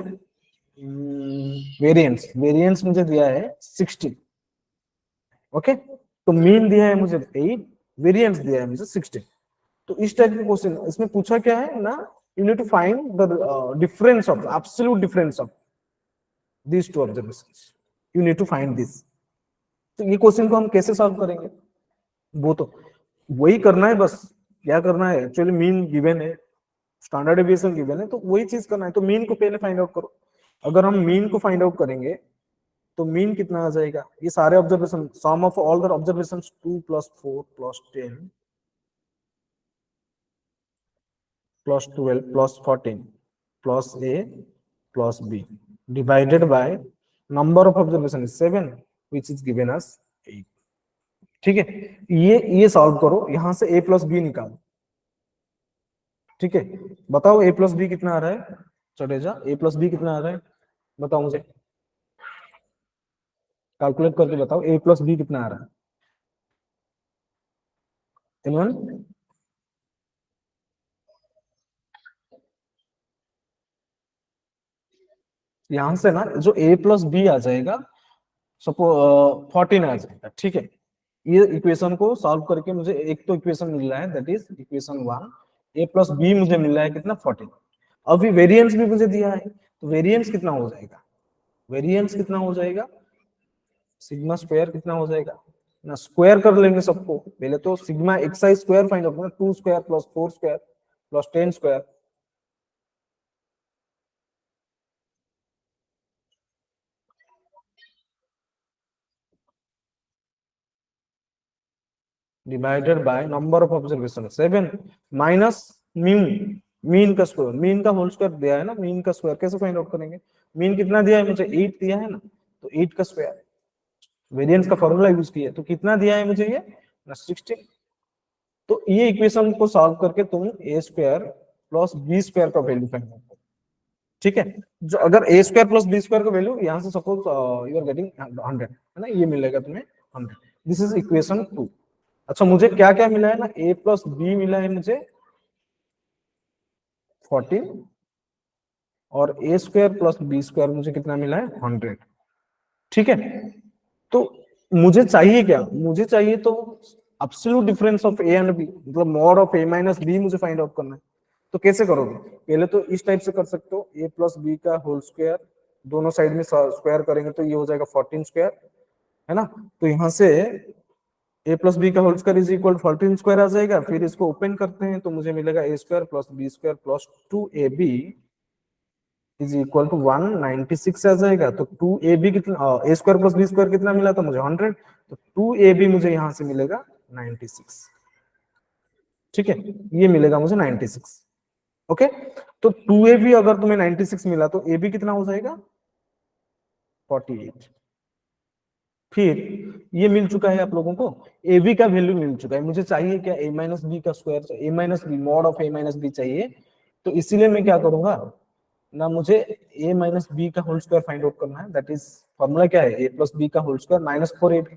वेरिएंस, वेरिएंस मुझे दिया है 16। ओके, तो मीन दिया है मुझे 8, वेरिएंस दिया है मुझे 16। तो इस टाइप के क्वेश्चन इसमें पूछा क्या है ना, you need to find the difference of, absolute difference of these two observations, you need to find this। तो ये क्वेश्चन को हम कैसे सॉल्व करेंगे, वो तो वही करना है बस। क्या करना है, एक्चुअली मीन गिवन है, स्टैंडर्ड डेविएशन गिवन है, तो वही चीज करना है। तो मीन को पहले फाइंड आउट करो। अगर हम मीन को फाइंड आउट करेंगे तो मीन कितना आ जाएगा, ये सारे observation, sum of all the observations 2 + 4 + 10 + 12 + 14 + a + b divided by number of observation is 7 which is given as 8। ठीक है, ये सॉल्व करो, यहां से a + b निकालो। ठीक है, बताओ a + b कितना आ रहा है, चढ़ेजा a + b कितना आ रहा है, बताओ मुझे, कैलकुलेट करके बताओ a + b कितना आ रहा है। एनीवन, यहां से ना जो a + b आ जाएगा, सपोज 14 आ जाएगा। ठीक है, ये इक्वेशन को सॉल्व करके मुझे एक तो इक्वेशन मिल रहा है, that is equation 1, a + b मुझे मिल रहा है कितना, 14। अभी वेरिएंस भी मुझे दिया है, तो वेरिएंस कितना हो जाएगा, वेरिएंस कितना हो जाएगा, सिग्मा स्क्वायर कितना हो जाएगा ना, स्क्वायर कर लेंगे सबको पहले। तो sigma x square find out करना, 2 square + 4 square + 10 square divided by number of observation 7 minus mean, mean का स्क्वायर, मीन का होल स्क्वायर दिया है ना, मीन का स्क्वायर कैसे फाइंड आउट करेंगे, मीन कितना दिया है मुझे, 8 दिया है ना, तो 8 का स्क्वायर, वेरिएंस का फॉर्मूला यूज किया, तो कितना दिया है मुझे ये ना, 16। तो ये इक्वेशन को सॉल्व करके तुम a² + b² का वैल्यू फाइंड आउट करो। ठीक है, जो अगर a² + b² का वैल्यू यहाँ से सपोज यू आर गेटिंग 100 है ना, ये मिलेगा तुम्हें 100, दिस इज इक्वेशन 2। अच्छा, मुझे क्या क्या मिला है ना, a + b मिला है मुझे 14, और a² + b² मुझे कितना मिला है, 100। ठीक है, तो मुझे चाहिए क्या, मुझे चाहिए तो absolute difference of a and b, मतलब मॉड ऑफ a - b मुझे फाइंड आउट करना है। तो कैसे करोगे, पहले तो इस टाइप से कर सकते हो, a + b का होल स्क्वायर, दोनों साइड में स्क्वायर करेंगे तो ये हो जाएगा 14 स्क्वायर, है ना। तो यहाँ से a + b का whole square is equal 14 square आ जाएगा। फिर इसको ओपन करते हैं तो मुझे मिलेगा a² + b² + 2ab is equal to 196 आ जाएगा। तो 2ab कितना, a² + b² कितना मिला था मुझे, 100, तो 2ab मुझे यहाँ से मिलेगा 96। ठीक है, ये मिलेगा मुझे 96। ओके, तो 2ab अगर तुम्हें 96 मिला तो ab कितना हो जाएगा, 48। फिर ये मिल चुका है आप लोगों को, ab का वैल्यू मिल चुका है। मुझे चाहिए क्या, a - b का square, a - b, mod of a - b चाहिए। तो इसीलिए मैं क्या करूंगा ना, मुझे a - b का होल स्क्वायर फाइंड आउट करना है, दैट इज फॉर्मूला क्या है, a + b का होल स्क्वायर - 4ab।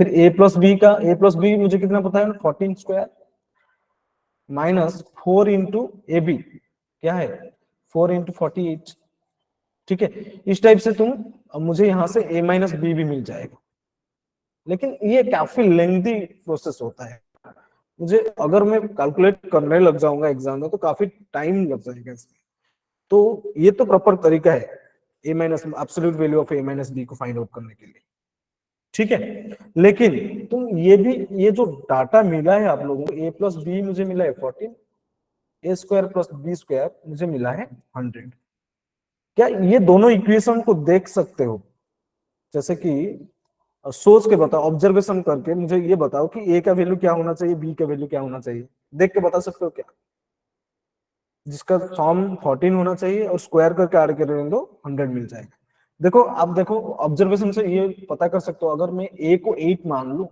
फिर a + b मुझे कितना पता है, 14 स्क्वायर -4 इंटू ए बी, क्या है 4 इंटू 48। ठीक है, इस टाइप से तुम, मुझे यहाँ से a - b भी मिल जाएगा। लेकिन ये काफी लेंथी प्रोसेस होता है, मुझे अगर मैं कैलकुलेट करने लग जाऊंगा एग्जाम में तो काफी टाइम लग जाएगा इसमें। तो ये तो प्रॉपर तरीका है a - absolute value of a - b को फाइंड आउट करने के लिए। ठीक है, लेकिन तुम ये भी, ये जो डाटा मिला है आप लोगों को, a + b मुझे मिला है 14, a² + b² मुझे मिला है 100। क्या ये दोनों इक्वेशन को देख सकते हो, जैसे कि सोच के बताओ, ऑब्जर्वेशन करके मुझे ये बताओ कि a का वैल्यू क्या होना चाहिए, b का वैल्यू क्या होना चाहिए, देख के बता सकते हो क्या, जिसका सम 14 होना चाहिए और स्क्वायर करके ऐड कर दो 100 मिल जाएगा। देखो, आप देखो ऑब्जर्वेशन से ये पता कर सकते हो, अगर मैं a को 8 मान लू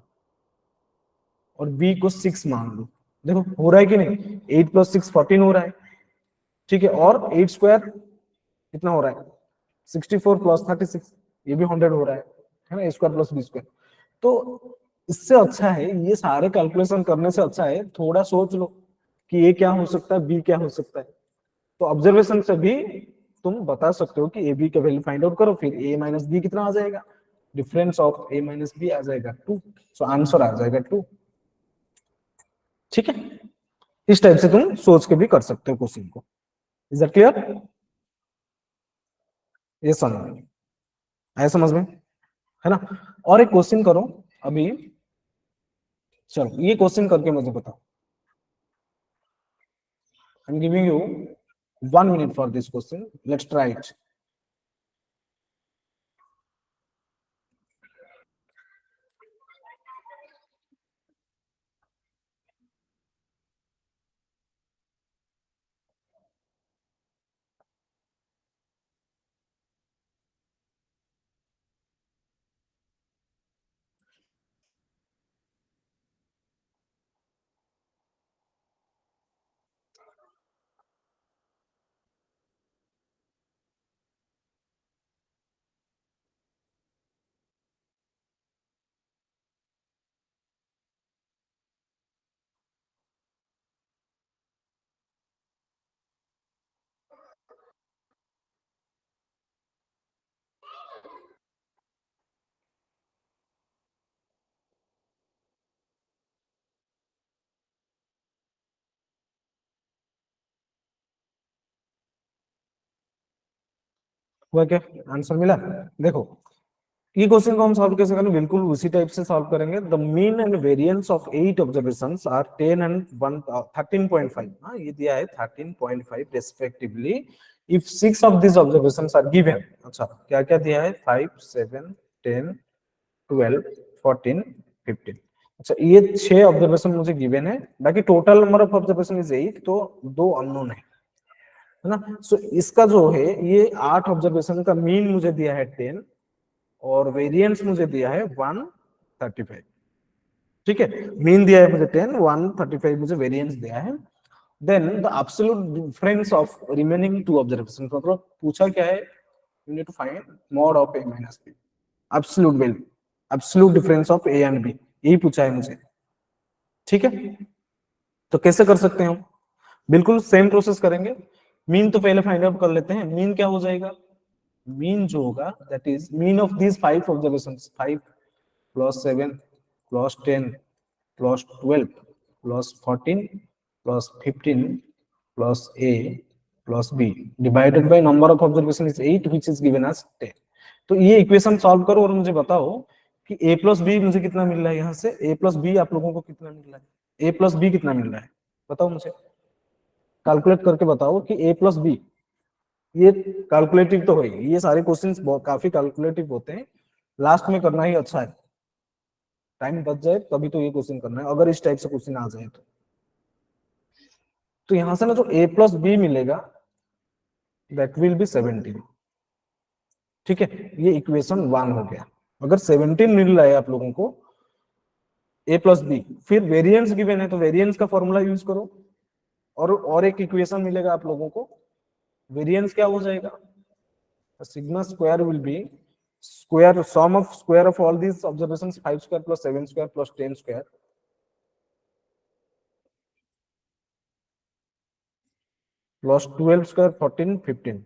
और b को 6 मान लू, देखो हो रहा है कि नहीं, 8 + 6 14 हो रहा है। ठीक है, और 8² कितना हो रहा है 64 प्लस 36, ये भी 100 हो रहा है ना, ए स्क्वायर प्लस बी स्क्वायर। तो इससे अच्छा है, ये सारे कैलकुलेशन करने से अच्छा है थोड़ा सोच लो कि ए क्या हो सकता है, बी क्या हो सकता है। तो ऑब्जर्वेशन से भी तुम बता सकते हो कि ए बी का वैल्यू फाइंड आउट करो, फिर ए माइनस बी कितना आ जाएगा, difference of a minus b आ जाएगा 2, सो आंसर आ जाएगा 2। ठीक है, इस टाइप से तुम सोच के भी कर सकते हो क्वेश्चन को। Is that clear? ये समझ आया समझ में, है ना? और एक क्वेश्चन करो अभी, चलो ये क्वेश्चन करके मुझे बताओ। I am giving you 1 minute for this question, let's try it. हुआ क्या, आंसर मिला? देखो ये क्वेश्चन को हम सॉल्व कैसे करेंगे, बिल्कुल उसी टाइप से सॉल्व करेंगे। The mean and variance of 8 observations are 10 and 1 13.5, हाँ ये दिया है 13.5 respectively if 6 of this observations are given. अच्छा क्या क्या दिया है, 5 7 10 12 14 15। अच्छा ये 6 ऑब्जर्वेशन मुझे गिवन है, बाकी total number of observation is 8, तो 2 अननोन है ना। सो इसका जो है ये 8 ऑब्जर्वेशन का मीन मुझे दिया है 10 और वेरिएंस मुझे दिया है 135। ठीक है, मीन दिया है मुझे 10, 135 मुझे वेरिएंस दिया है। Then the absolute difference of remaining two observation, मतलब पूछा क्या है, you need to find mod of a minus b, absolute value, absolute difference of a and b, यही पूछा है मुझे। ठीक है, तो कैसे कर सकते हैं हम, बिल्कुल सेम प्रोसेस करेंगे। मीन तो पहले फाइंड आउट कर लेते हैं, मीन क्या हो जाएगा, मीन जो होगा that is mean of this 5 observations, 5 plus 7 plus 10 plus 12 plus 14 plus 15 plus a plus b divided by number of observation is 8 which is given as 10। तो ये इक्वेशन सॉल्व करो और मुझे बताओ कि a प्लस बी मुझे कितना मिल रहा है, यहाँ से a प्लस बी आप लोगों को कितना मिल रहा है, a प्लस बी कितना मिल रहा है बताओ मुझे, कैलकुलेट करके बताओ कि a प्लस बी, ये कैलकुलेटिव तो है, ये सारे क्वेश्चंस काफी कैलकुलेटिव होते हैं, लास्ट में करना ही अच्छा है, टाइम बच जाए तभी तो ये क्वेश्चन करना है, अगर इस टाइप से क्वेश्चन आ जाए तो यहां से ना जो a प्लस बी मिलेगा दैट विल बी 17। ठीक है, ये इक्वेशन 1 हो गया। अगर 17 मिल रहा है आप लोगों को a प्लस बी, फिर वेरिएंस गिवन है तो वेरिएंस का फॉर्मूला यूज करो, और एक इक्वेशन मिलेगा आप लोगों को, वेरिएंस क्या हो जाएगा, sigma square will be square sum of square of all these observations, 5 square plus 7 square plus 10 square plus 12 square 14 15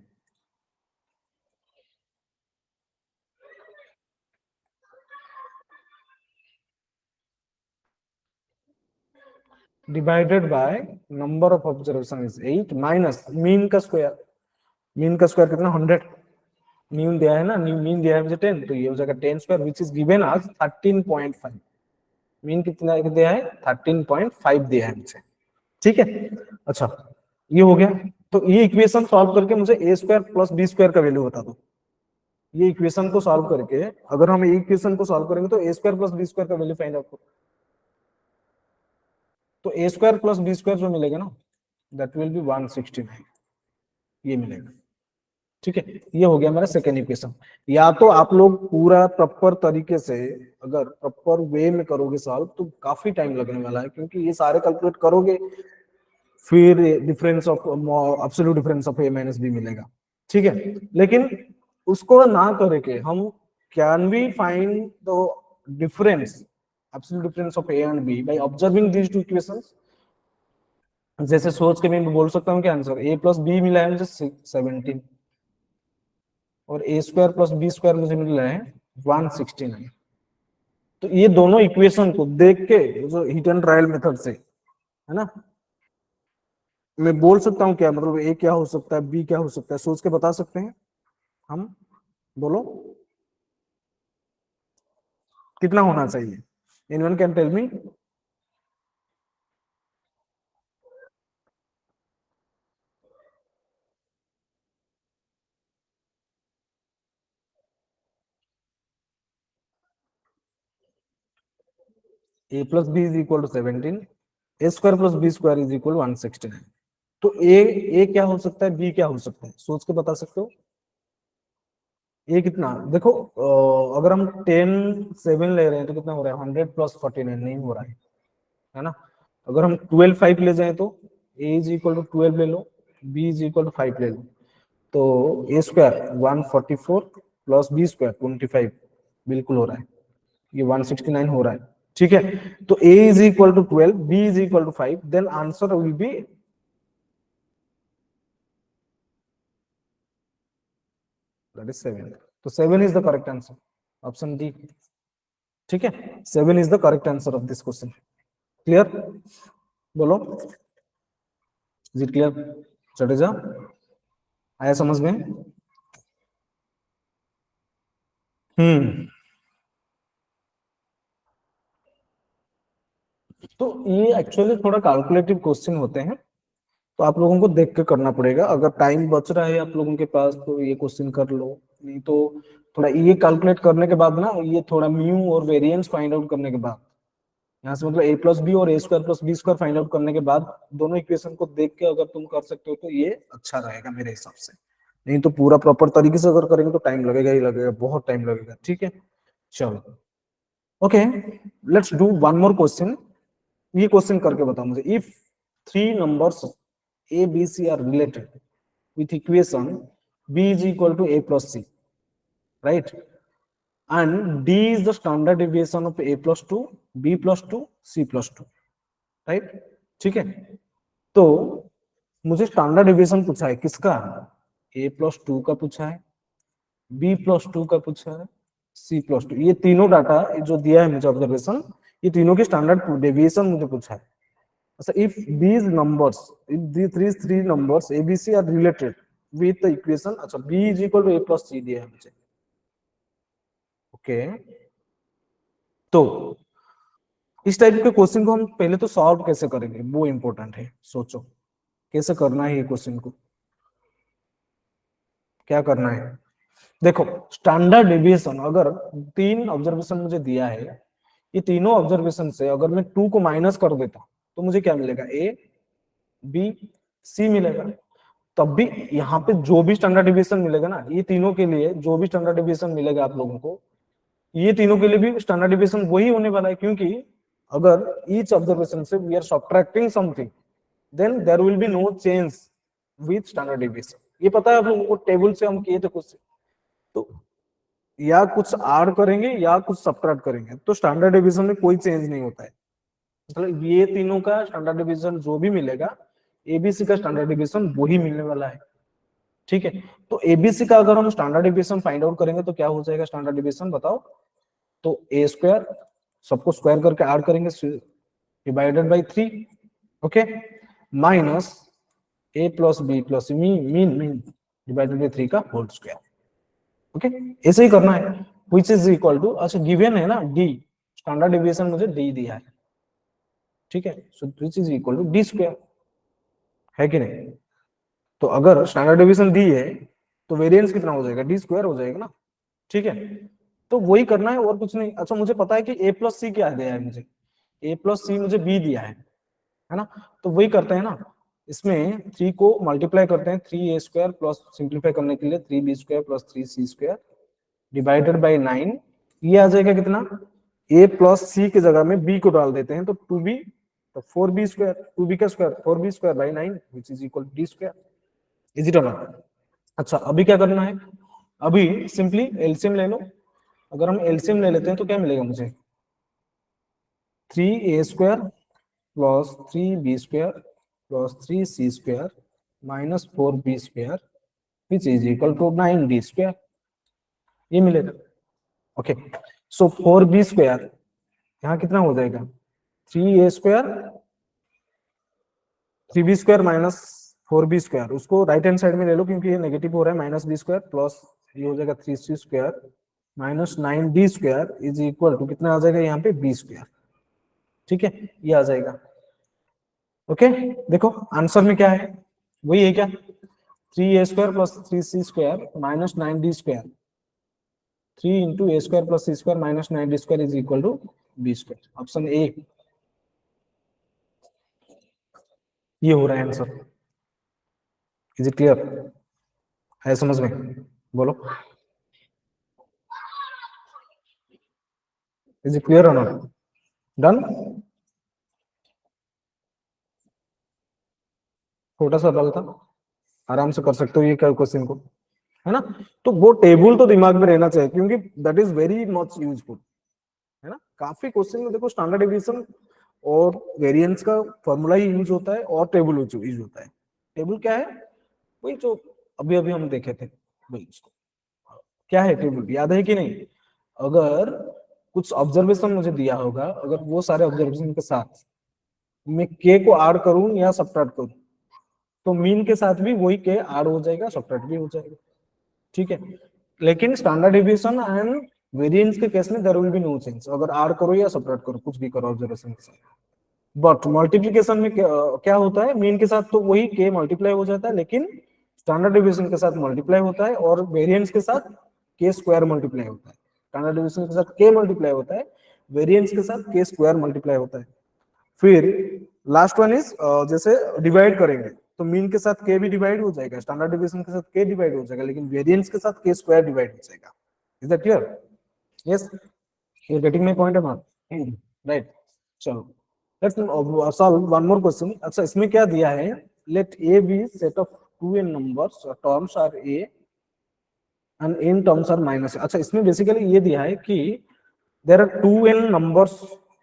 divided by number of observation is 8 minus mean का स्क्वायर, मीन का square कितना 100, mean दिया है ना, mean दिया है मुझे 10, तो ये हो जाएगा 10 square which is given as 13.5, mean कितना दिया है 13.5 दिया है मुझे। ठीक है, अच्छा ये हो गया, तो ये इक्वेशन सॉल्व करके मुझे a square plus b square का वैल्यू बता दो। ये इक्वेशन को सॉल्व करके, अगर हम इक्वेशन को सॉल्व करेंगे तो a square plus b square का वैल्यू फाइंड आउट करो, तो a square plus b square जो मिलेगा ना दैट विल बी 169, ये मिलेगा। ठीक है, ये हो गया मेरा सेकेंड इक्वेशन। या तो आप लोग पूरा प्रॉपर तरीके से अगर प्रॉपर वे में करोगे सॉल्व तो काफी टाइम लगने वाला है, क्योंकि ये सारे कैलकुलेट करोगे फिर difference of absolute difference of a minus b मिलेगा। ठीक है, लेकिन उसको ना करके हम can we find the difference, absolute difference of a and b by observing these two equations. जैसे सोच के मैं बोल सकता हूँ कि आंसर ए प्लस बी मिला है मुझे 17, और a square plus b square मुझे मिल रहा है 169। तो ये दोनों इक्वेशन को देख के जो हिट एंड ट्रायल मेथड से, है ना, मैं बोल सकता हूँ क्या मतलब ए क्या हो सकता है, बी क्या हो सकता है, सोच के बता सकते हैं हम। बोलो कितना होना चाहिए, anyone can tell me. A plus b is equal to 17, a square plus b square is equal 169। तो ए क्या हो सकता है, बी क्या हो सकता है, सोच के बता सकते हो। ये कितना देखो, अगर हम 10 7 ले रहे हैं तो कितना हो रहा है, 100 + 49 नहीं हो रहा है ना। अगर हम 12 5 ले जाए तो ए इज इक्वल टू 12 ले लो, बी इज इक्वल टू 5 ले लो, तो a square 144 plus b square 25 बिल्कुल हो रहा है, ये 169 हो रहा है। ठीक है, तो a is equal to 12, b is equal to 5, then answer will be, that is 7। तो 7 is the correct answer, option d. ठीक है, 7 is the correct answer of this question. Clear, बोलो, इज इट क्लियर चटेजा, आया समझ में। हम्म, तो ये actually थोड़ा कैलकुलेटिव क्वेश्चन होते हैं, तो आप लोगों को देख के करना पड़ेगा। अगर टाइम बच रहा है आप लोगों के पास तो ये क्वेश्चन कर लो, नहीं तो थोड़ा ये कैलकुलेट करने के बाद ना, ये थोड़ा म्यू और वेरिएंस फाइंड आउट करने के बाद, यहाँ से मतलब ए प्लस बी और a square plus b square find out करने के बाद दोनों इक्वेशन को देख के अगर तुम कर सकते हो तो ये अच्छा रहेगा मेरे हिसाब से। नहीं तो पूरा प्रॉपर तरीके से अगर करेंगे तो टाइम लगेगा ही लगेगा, बहुत टाइम लगेगा। ठीक है, चलो, okay, let's do one more question. ये क्वेश्चन करके बताओ मुझे, if three numbers a b c are related with equation b is equal to a plus c, right, and d is the standard deviation of a plus 2, b plus 2, c plus 2, right। ठीक है, तो मुझे standard deviation पूछा है किसका, a plus 2 का पूछा है, b प्लस 2 का पूछा है, c प्लस 2, ये तीनों डाटा जो दिया है मुझे ऑब्जर्वेशन, ये तीनों की स्टैंडर्ड डेविएशन मुझे पूछा है। अच्छा, if these numbers, if these three numbers abc are related with the equation, अच्छा b is equal to a plus c दिया है मुझे। ओके, तो इस टाइप के क्वेश्चन को हम पहले तो सॉल्व कैसे करेंगे वो इंपॉर्टेंट है। सोचो कैसे करना है ये क्वेश्चन को, क्या करना है। देखो, स्टैंडर्ड डेविएशन अगर तीन ऑब्जर्वेशन मुझे दिया है, ये तीनों ऑब्जर्वेशन से अगर मैं 2 को माइनस कर देता तो मुझे क्या मिलेगा, ए बी सी मिलेगा। तब भी यहाँ पे जो भी स्टैंडर्ड डिविएशन मिलेगा ना, ये तीनों के लिए जो भी स्टैंडर्ड डिविएशन मिलेगा आप लोगों को, ये तीनों के लिए भी स्टैंडर्ड डिविएशन वही होने वाला है, क्योंकि अगर ईच ऑब्जर्वेशन से we are subtracting something then there will be no change with standard deviation. ये पता है आप लोगों को, टेबल से हम किए थे कुछ, तो या कुछ ऐड करेंगे या कुछ सब्ट्रैक्ट करेंगे, तो स्टैंडर्ड डिविएशन में कोई चेंज नहीं होता है। मतलब ये तीनों का स्टैंडर्ड डिविएशन जो भी मिलेगा, एबीसी का स्टैंडर्ड डिविएशन वही मिलने वाला है। ठीक है, तो एबीसी का अगर हम स्टैंडर्ड डिविएशन फाइंड आउट करेंगे तो क्या हो जाएगा स्टैंडर्ड डिविएशन बताओ, तो ए स्क्वायर, सबको स्क्वायर करके ऐड करेंगे, divided by 3, okay, minus a plus b plus mean mean divided by 3 का होल स्क्वायर। ओके, ऐसे ही करना है, व्हिच इज इक्वल टू, अच्छा गिवन है ना डी, स्टैंडर्ड डिविएशन मुझे डी दिया है। ठीक है, so which is equal to d square, है कि नहीं। तो अगर स्टैंडर्ड डिविएशन डी है तो वेरिएंस कितना हो जाएगा, डी स्क्वायर हो जाएगा ना। ठीक है, तो वही करना है और कुछ नहीं। अच्छा, मुझे पता है कि ए प्लस सी क्या दिया है मुझे, ए प्लस सी मुझे बी दिया है ना, तो वही करते हैं ना, इसमें 3 को मल्टीप्लाई करते हैं, 3a स्क्वायर प्लस सिंप्लीफाई करने के लिए 3b square plus 3c square divided by 9, ये आ जाएगा कितना, a प्लस सी की जगह में b को डाल देते हैं तो 2b, तो 4b स्क्वायर, 2b का square 4b square by 9 which is equal to d square. Is it or not, अच्छा अभी क्या करना है, अभी सिंपली एलसीएम ले लो। अगर हम एलसीएम ले लेते हैं तो क्या मिलेगा मुझे, 3a² plus 3b² plus 3c² minus 4b² which is equal to 9d², ये मिलेगा। ओके, सो 4b², यहाँ कितना हो जाएगा, 3a² 3b² माइनस 4b², उसको राइट हैंड साइड में ले लो क्योंकि ये नेगेटिव हो रहा है, -b² प्लस ये हो जाएगा 3c² minus 9d² is equal to कितना आ जाएगा यहाँ पे b²। ठीक है, ये आ जाएगा। ओके, देखो आंसर में क्या है, वही है क्या, 3a² plus 3c² minus 9d², 3 × a² plus c² minus 9d² is equal to b², option A ये हो रहा है आंसर। इज इट क्लियर, है समझ में, बोलो इज इट क्लियर और नॉट, डन। छोटा सा बल था, आराम से कर सकते हो ये क्वेश्चन को, है ना। तो वो टेबल तो दिमाग में रहना चाहिए क्योंकि that is very much useful, है ना। काफी क्वेश्चन में देखो स्टैंडर्ड डेविएशन और वेरिएंस का फॉर्मूला ही यूज होता है और टेबल यूज होता है। टेबल क्या है, वही जो अभी अभी हम देखे थे, वही उसको क्या है टेबल, याद है कि नहीं। अगर कुछ ऑब्जर्वेशन मुझे दिया होगा, अगर वो सारे ऑब्जर्वेशन के साथ मैं के को ऐड करूं या सब्ट्रैक्ट करूं, तो मीन के साथ भी वही के ऐड हो जाएगा, सब्ट्रैक्ट भी हो जाएगा। ठीक है, लेकिन स्टैंडर्ड डेविएशन एंड वेरिएंस के केस में there will be no change, अगर ऐड करो या सब्ट्रैक्ट करो कुछ भी करो ऑब्जर्वेशन के साथ। बट मल्टीप्लिकेशन में क्या होता है, मीन के साथ तो वही के मल्टीप्लाई हो जाता है, लेकिन स्टैंडर्ड डेविएशन के साथ मल्टीप्लाई होता है और वेरिएंस के साथ के स्क्वायर मल्टीप्लाई होता है। स्टैंडर्ड डेविएशन के साथ के मल्टीप्लाई होता है, वेरिएंस के साथ के स्क्वायर मल्टीप्लाई होता है। फिर लास्ट वन इज जैसे डिवाइड करेंगे तो मीन के साथ के भी डिवाइड हो जाएगा, स्टैंडर्ड डेविएशन के साथ के डिवाइड हो जाएगा, लेकिन वेरिएंस के साथ के स्क्वायर डिवाइड हो जाएगा। Is that clear, yes, you getting my point or not, right. चलो let's solve one more question. अच्छा इसमें क्या दिया है, let a be set of 2n numbers, terms are a and n terms are minus. अच्छा इसमें basically ये दिया है कि देयर आर 2n नंबर्स,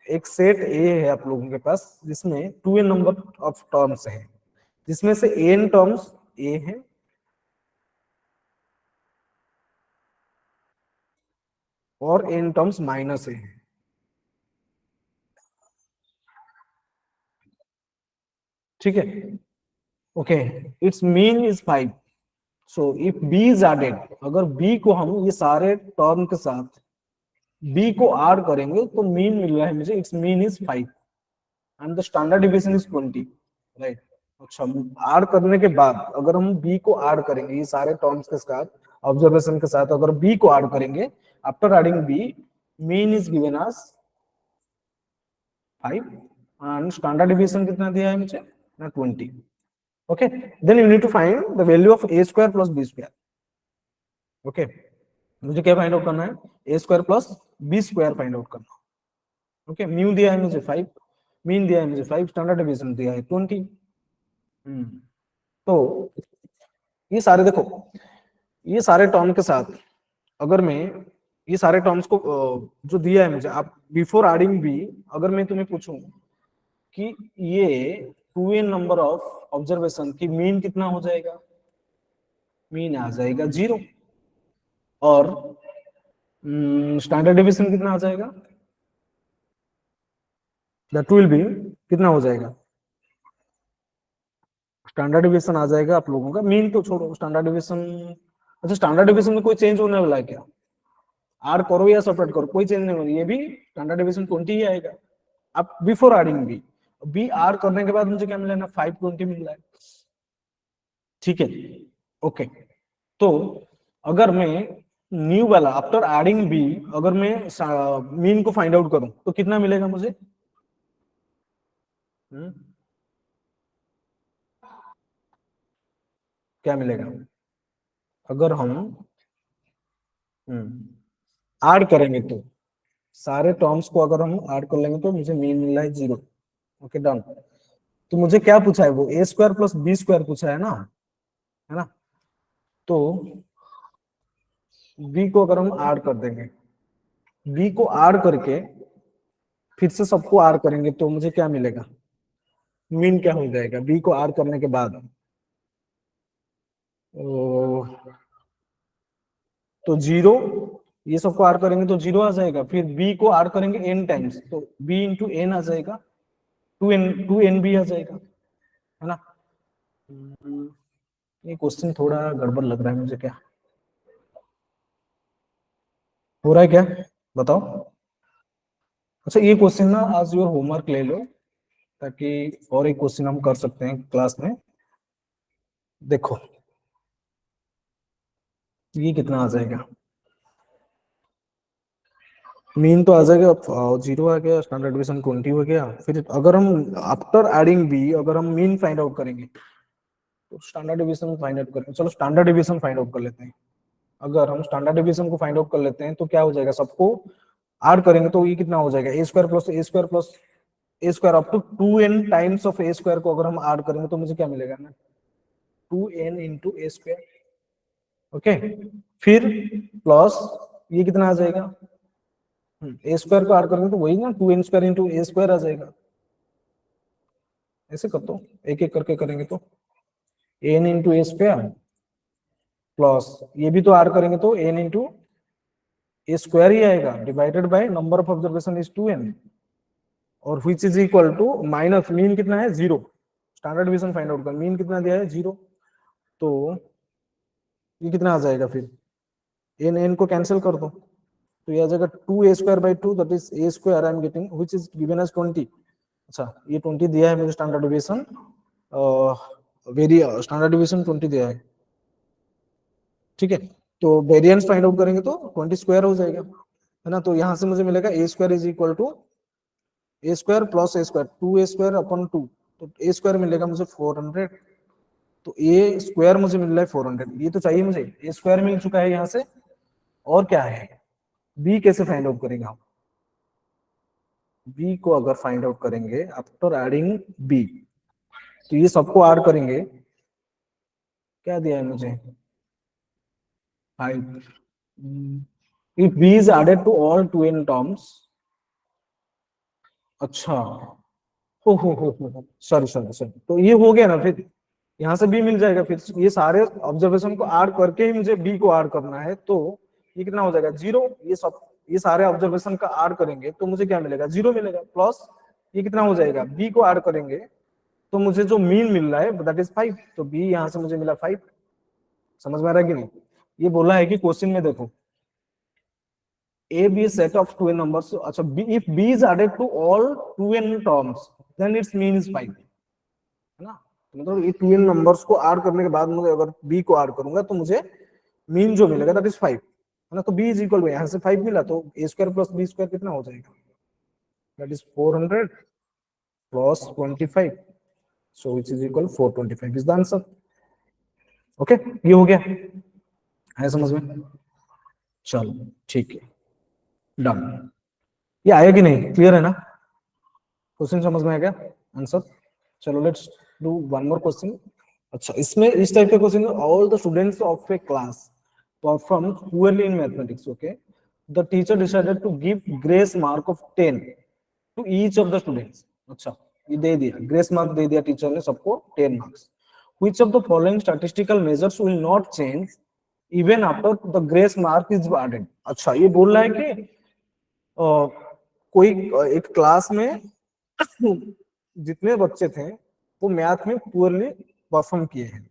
एक सेट ए है आप लोगों के पास जिसमें 2n नंबर ऑफ टर्म्स है, जिसमें से n टर्म्स ए है और n टर्म्स माइनस है। ठीक है, okay, it's mean is 5। So if b is added, अगर b को हम ये सारे टर्म के साथ b को ऐड करेंगे तो मीन मिल रहा है मुझे, it's mean is 5 and the standard deviation is 20, right. अच्छा ऐड करने के बाद अगर हम b को ऐड करेंगे ये सारे टर्म्स के साथ, ऑब्जर्वेशन के साथ अगर b को ऐड करेंगे, after adding b mean is given as 5 and standard deviation कितना दिया है मुझे ना 20। Okay, then you need to find the value of a² plus b²। Okay, मुझे क्या फाइंड आउट करना है, a² plus b² find out करना। ओके, म्यू दिया है मुझे 5, मीन दिया है मुझे 5, स्टैंडर्ड डिविएशन दिया है 20। तो ये सारे देखो, ये सारे टर्म के साथ अगर मैं ये सारे टर्म्स को जो दिया है मुझे, आप बिफोर एडिंग बी अगर मैं तुम्हें पूछूं कि ये 2n नंबर ऑफ ऑब्जर्वेशन की मीन कितना हो जाएगा, मीन आ जाएगा 0 और स्टैंडर्ड डिविएशन कितना आ जाएगा, दैट विल बी कितना हो जाएगा, स्टैंडर्ड डिविएशन आ जाएगा आप लोगों का, मीन तो छोड़ो स्टैंडर्ड डिविएशन। अच्छा स्टैंडर्ड डिविएशन में कोई चेंज होने वाला है क्या, आर करो या सपरेट करो कोई चेंज नहीं होगी, ये भी स्टैंडर्ड डिविएशन 20 ही आएगा। अब बिफोर एडिंग बी, बी आर करने के बाद मुझे क्या मिला ना 520 मिल रहा है। ठीक है, ओके, तो अगर मैं न्यू वाला आफ्टर एडिंग बी अगर मैं मीन को फाइंड आउट करूं तो कितना मिलेगा मुझे, क्या मिलेगा, अगर हम ऐड करेंगे तो सारे टर्म्स को अगर हम ऐड कर लेंगे तो मुझे मीन मिल रहा है 0। Okay done. तो मुझे क्या पूछा है, वो a² प्लस b² पूछा है ना, है ना। तो बी को अगर हम ऐड कर देंगे, बी को ऐड करके फिर से सबको ऐड करेंगे तो मुझे क्या मिलेगा, मीन क्या हो जाएगा बी को ऐड करने के बाद। तो जीरो, ये सबको ऐड करेंगे तो जीरो आ जाएगा, फिर बी को ऐड करेंगे एन टाइम्स तो बी इंटू एन आ जाएगा, टू एन बी आ जाएगा, है ना। ये क्वेश्चन थोड़ा गड़बड़ लग रहा है मुझे, क्या हो रहा है क्या, बताओ। अच्छा ये क्वेश्चन ना आज योर होमवर्क ले लो, ताकि और एक क्वेश्चन हम कर सकते हैं क्लास में। देखो ये कितना आ जाएगा, मीन तो आ जाएगा, जीरो आ गया, स्टैंडर्ड डिवीजन 20 हो गया। फिर अगर हम आफ्टर एडिंग बी अगर हम मीन फाइंड आउट करेंगे तो स्टैंडर्ड डिवीजन फाइंड आउट करेंगे, चलो स्टैंडर्ड डिवीजन फाइंड आउट कर लेते हैं। अगर हम स्टैंडर्ड डिवीजन को फाइंड आउट कर लेते हैं तो क्या हो जाएगा, सबको ऐड करेंगे तो ये कितना हो जाएगा, a square plus a square up to 2n times of a square को अगर हम ऐड करेंगे तो मुझे क्या मिलेगा ना, 2n into a square. Okay, फिर प्लस ये कितना आ जाएगा, ए स्क्वायर को ऐड करेंगे तो वही ना 2n square into a square आ जाएगा। ऐसे कर दो, एक एक करके करेंगे तो n into a square plus ये भी तो ऐड करेंगे तो एन इंटू ए स्क्वायर ही आएगा, divided by number of observation is 2n, और which is equal to minus mean कितना है, zero. Standard division find out कर, मीन कितना दिया है, जीरो। तो ये कितना आ जाएगा, फिर एन एन को कैंसिल कर दो तो ये आ जाएगा 2a² by 2, that is a square I am getting which is given as 20। अच्छा ये 20 दिया है मुझे standard division, very standard division 20 दिया है, ठीक है। तो वेरिएंस फाइंड आउट करेंगे तो 20 स्क्वायर हो जाएगा, है ना। तो यहां से मुझे मिलेगा a square is equal to a square plus a square, 2a² upon 2, तो ए स्क्वायर मिलेगा मुझे 400, तो ए स्क्वायर मुझे मिल रहा है 400, ये तो चाहिए मुझे, ए स्क्वायर मिल चुका है यहाँ से। और क्या है, बी कैसे फाइंड आउट करेंगे हम, बी को अगर फाइंड आउट करेंगे आफ्टर एडिंग बी, तो ये सबको ऐड करेंगे, क्या दिया है मुझे, 5। If b is added to all 2n terms, अच्छा हो सॉरी सॉरी सॉरी, तो ये हो गया ना, फिर यहाँ से बी मिल जाएगा, फिर ये सारे ऑब्जर्वेशन को ऐड करके ही मुझे बी को ऐड करना है, तो ये कितना हो जाएगा, जीरो। ये सब ये सारे ऑब्जर्वेशन का ऐड करेंगे तो मुझे क्या मिलेगा, जीरो मिलेगा, प्लस ये कितना हो जाएगा, बी को ऐड करेंगे तो मुझे जो मीन मिल रहा है दैट इज 5, तो बी यहाँ से मुझे मिला 5। समझ में आ रहा है कि नहीं, ये बोला है कि क्वेश्चन में देखो A be a set of 2n numbers. So, अच्छा, if B is added to all 2n terms, then its mean is 5, है ना। तो मतलब ये 2n नंबर्स को ऐड करने के बाद मुझे अगर B को ऐड करूंगा तो मुझे मीन जो मिलेगा दैट इज 5, है ना। तो B इज इक्वल टू यहाँ से 5 मिला तो a square plus b square कितना हो जाएगा, that is 400 plus 25, so which is equal 425 is the answer. Okay, ये हो गया है समझ में, चलो ठीक है, डन। ये आया कि नहीं, क्लियर है ना, क्वेश्चन समझ में आ गया, आंसर। चलो let's do one more question. अच्छा इसमें इस टाइप के question, all the students of a class perform poorly in mathematics, okay, the teacher decided to give grace mark of 10 to each of the students. अच्छा ये दे दिया, grace mark दे दिया teacher ने सबको 10 marks. Which of the following statistical measures will not change even after the grace mark is added. अच्छा ये बोल रहा है कि कोई एक क्लास में जितने बच्चे थे वो मैथ में पुअरली परफॉर्म किए हैं,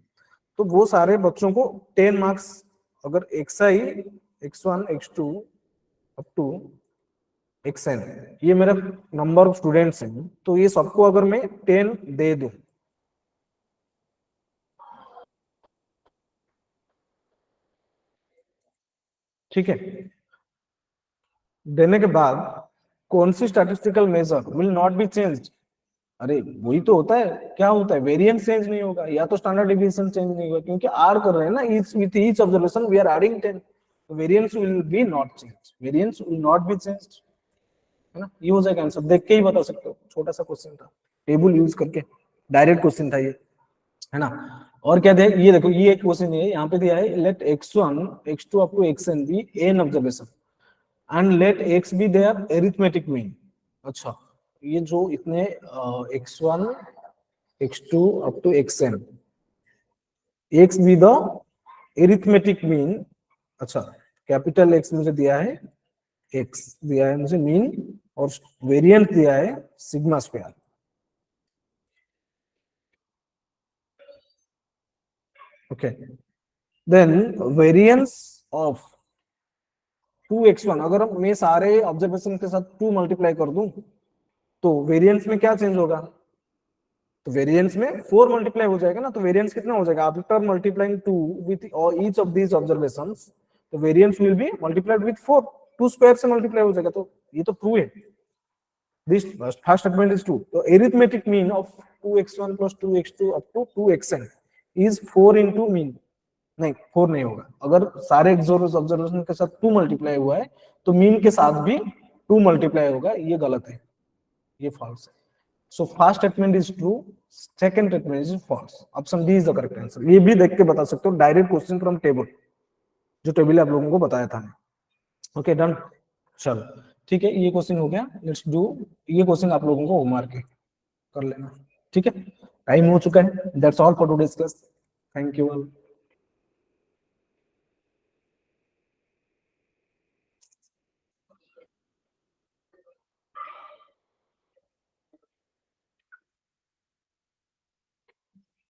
तो वो सारे बच्चों को 10 मार्क्स, अगर xi x1 x2 up to xn ये मेरा नंबर ऑफ स्टूडेंट्स हैं, तो ये सबको अगर मैं 10 दे दूं, ठीक है, देने के बाद कौन सी statistical measure will not be changed. अरे वही तो होता है, क्या होता है, वेरिएंस चेंज नहीं होगा या तो स्टैंडर्ड डिवीजन चेंज नहीं होगा, क्योंकि आर कर रहे हैं ना, each with each observation we are adding 10, तो variance will be not change, variance will not be changed, है ना। ये हो जाएगा आंसर, देख के ही बता सकते हो, छोटा सा क्वेश्चन था, टेबल यूज करके डायरेक्ट क्वेश्चन था ये, है ना। और क्या दिया ये देखो, ये एक क्वेश्चन है यहाँ पे दिया है, let x1 x2 up to xn be n observation and let x be there arithmetic mean. अच्छा, ये जो इतने x1 x2 up to xn, x be the arithmetic mean. अच्छा, कैपिटल X मुझे दिया है, x दिया है मुझे मीन, और वेरिएंट दिया है sigma square. Okay, then variance of 2x1, अगर मैं सारे ऑब्जर्वेशन के साथ 2 मल्टीप्लाई कर दूं तो वेरिएंस में क्या चेंज होगा, तो वेरिएंस में 4 मल्टीप्लाई हो जाएगा ना, तो वेरिएंस कितना हो जाएगा after multiplying 2 with each of these observations, तो variance will be multiplied with 4, 2 square से मल्टीप्लाई हो जाएगा, तो ये तो ट्रू है। This first statement is true. तो arithmetic mean of 2x1 plus 2x2 up to 2xn is 4 into mean. नहीं, 4 नहीं होगा, अगर सारे ऑब्जर्वेशन के साथ 2 मल्टीप्लाई हुआ है तो मीन के साथ भी 2 मल्टीप्लाई होगा, ये गलत है, ये फॉल्स है। So first statement is true, second statement is false. Option D is the correct answer. ये भी देख के बता सकते हो, डायरेक्ट क्वेश्चन फ्रॉम टेबल, जो टेबल आप लोगों को बताया था। ओके डन, चलो ठीक है, ये क्वेश्चन हो गया। लेट्स डू, ये क्वेश्चन आप लोगों को होमवर्क कर लेना, ठीक है। टाइम हो चुका है, that's all for today's class. Thank you all.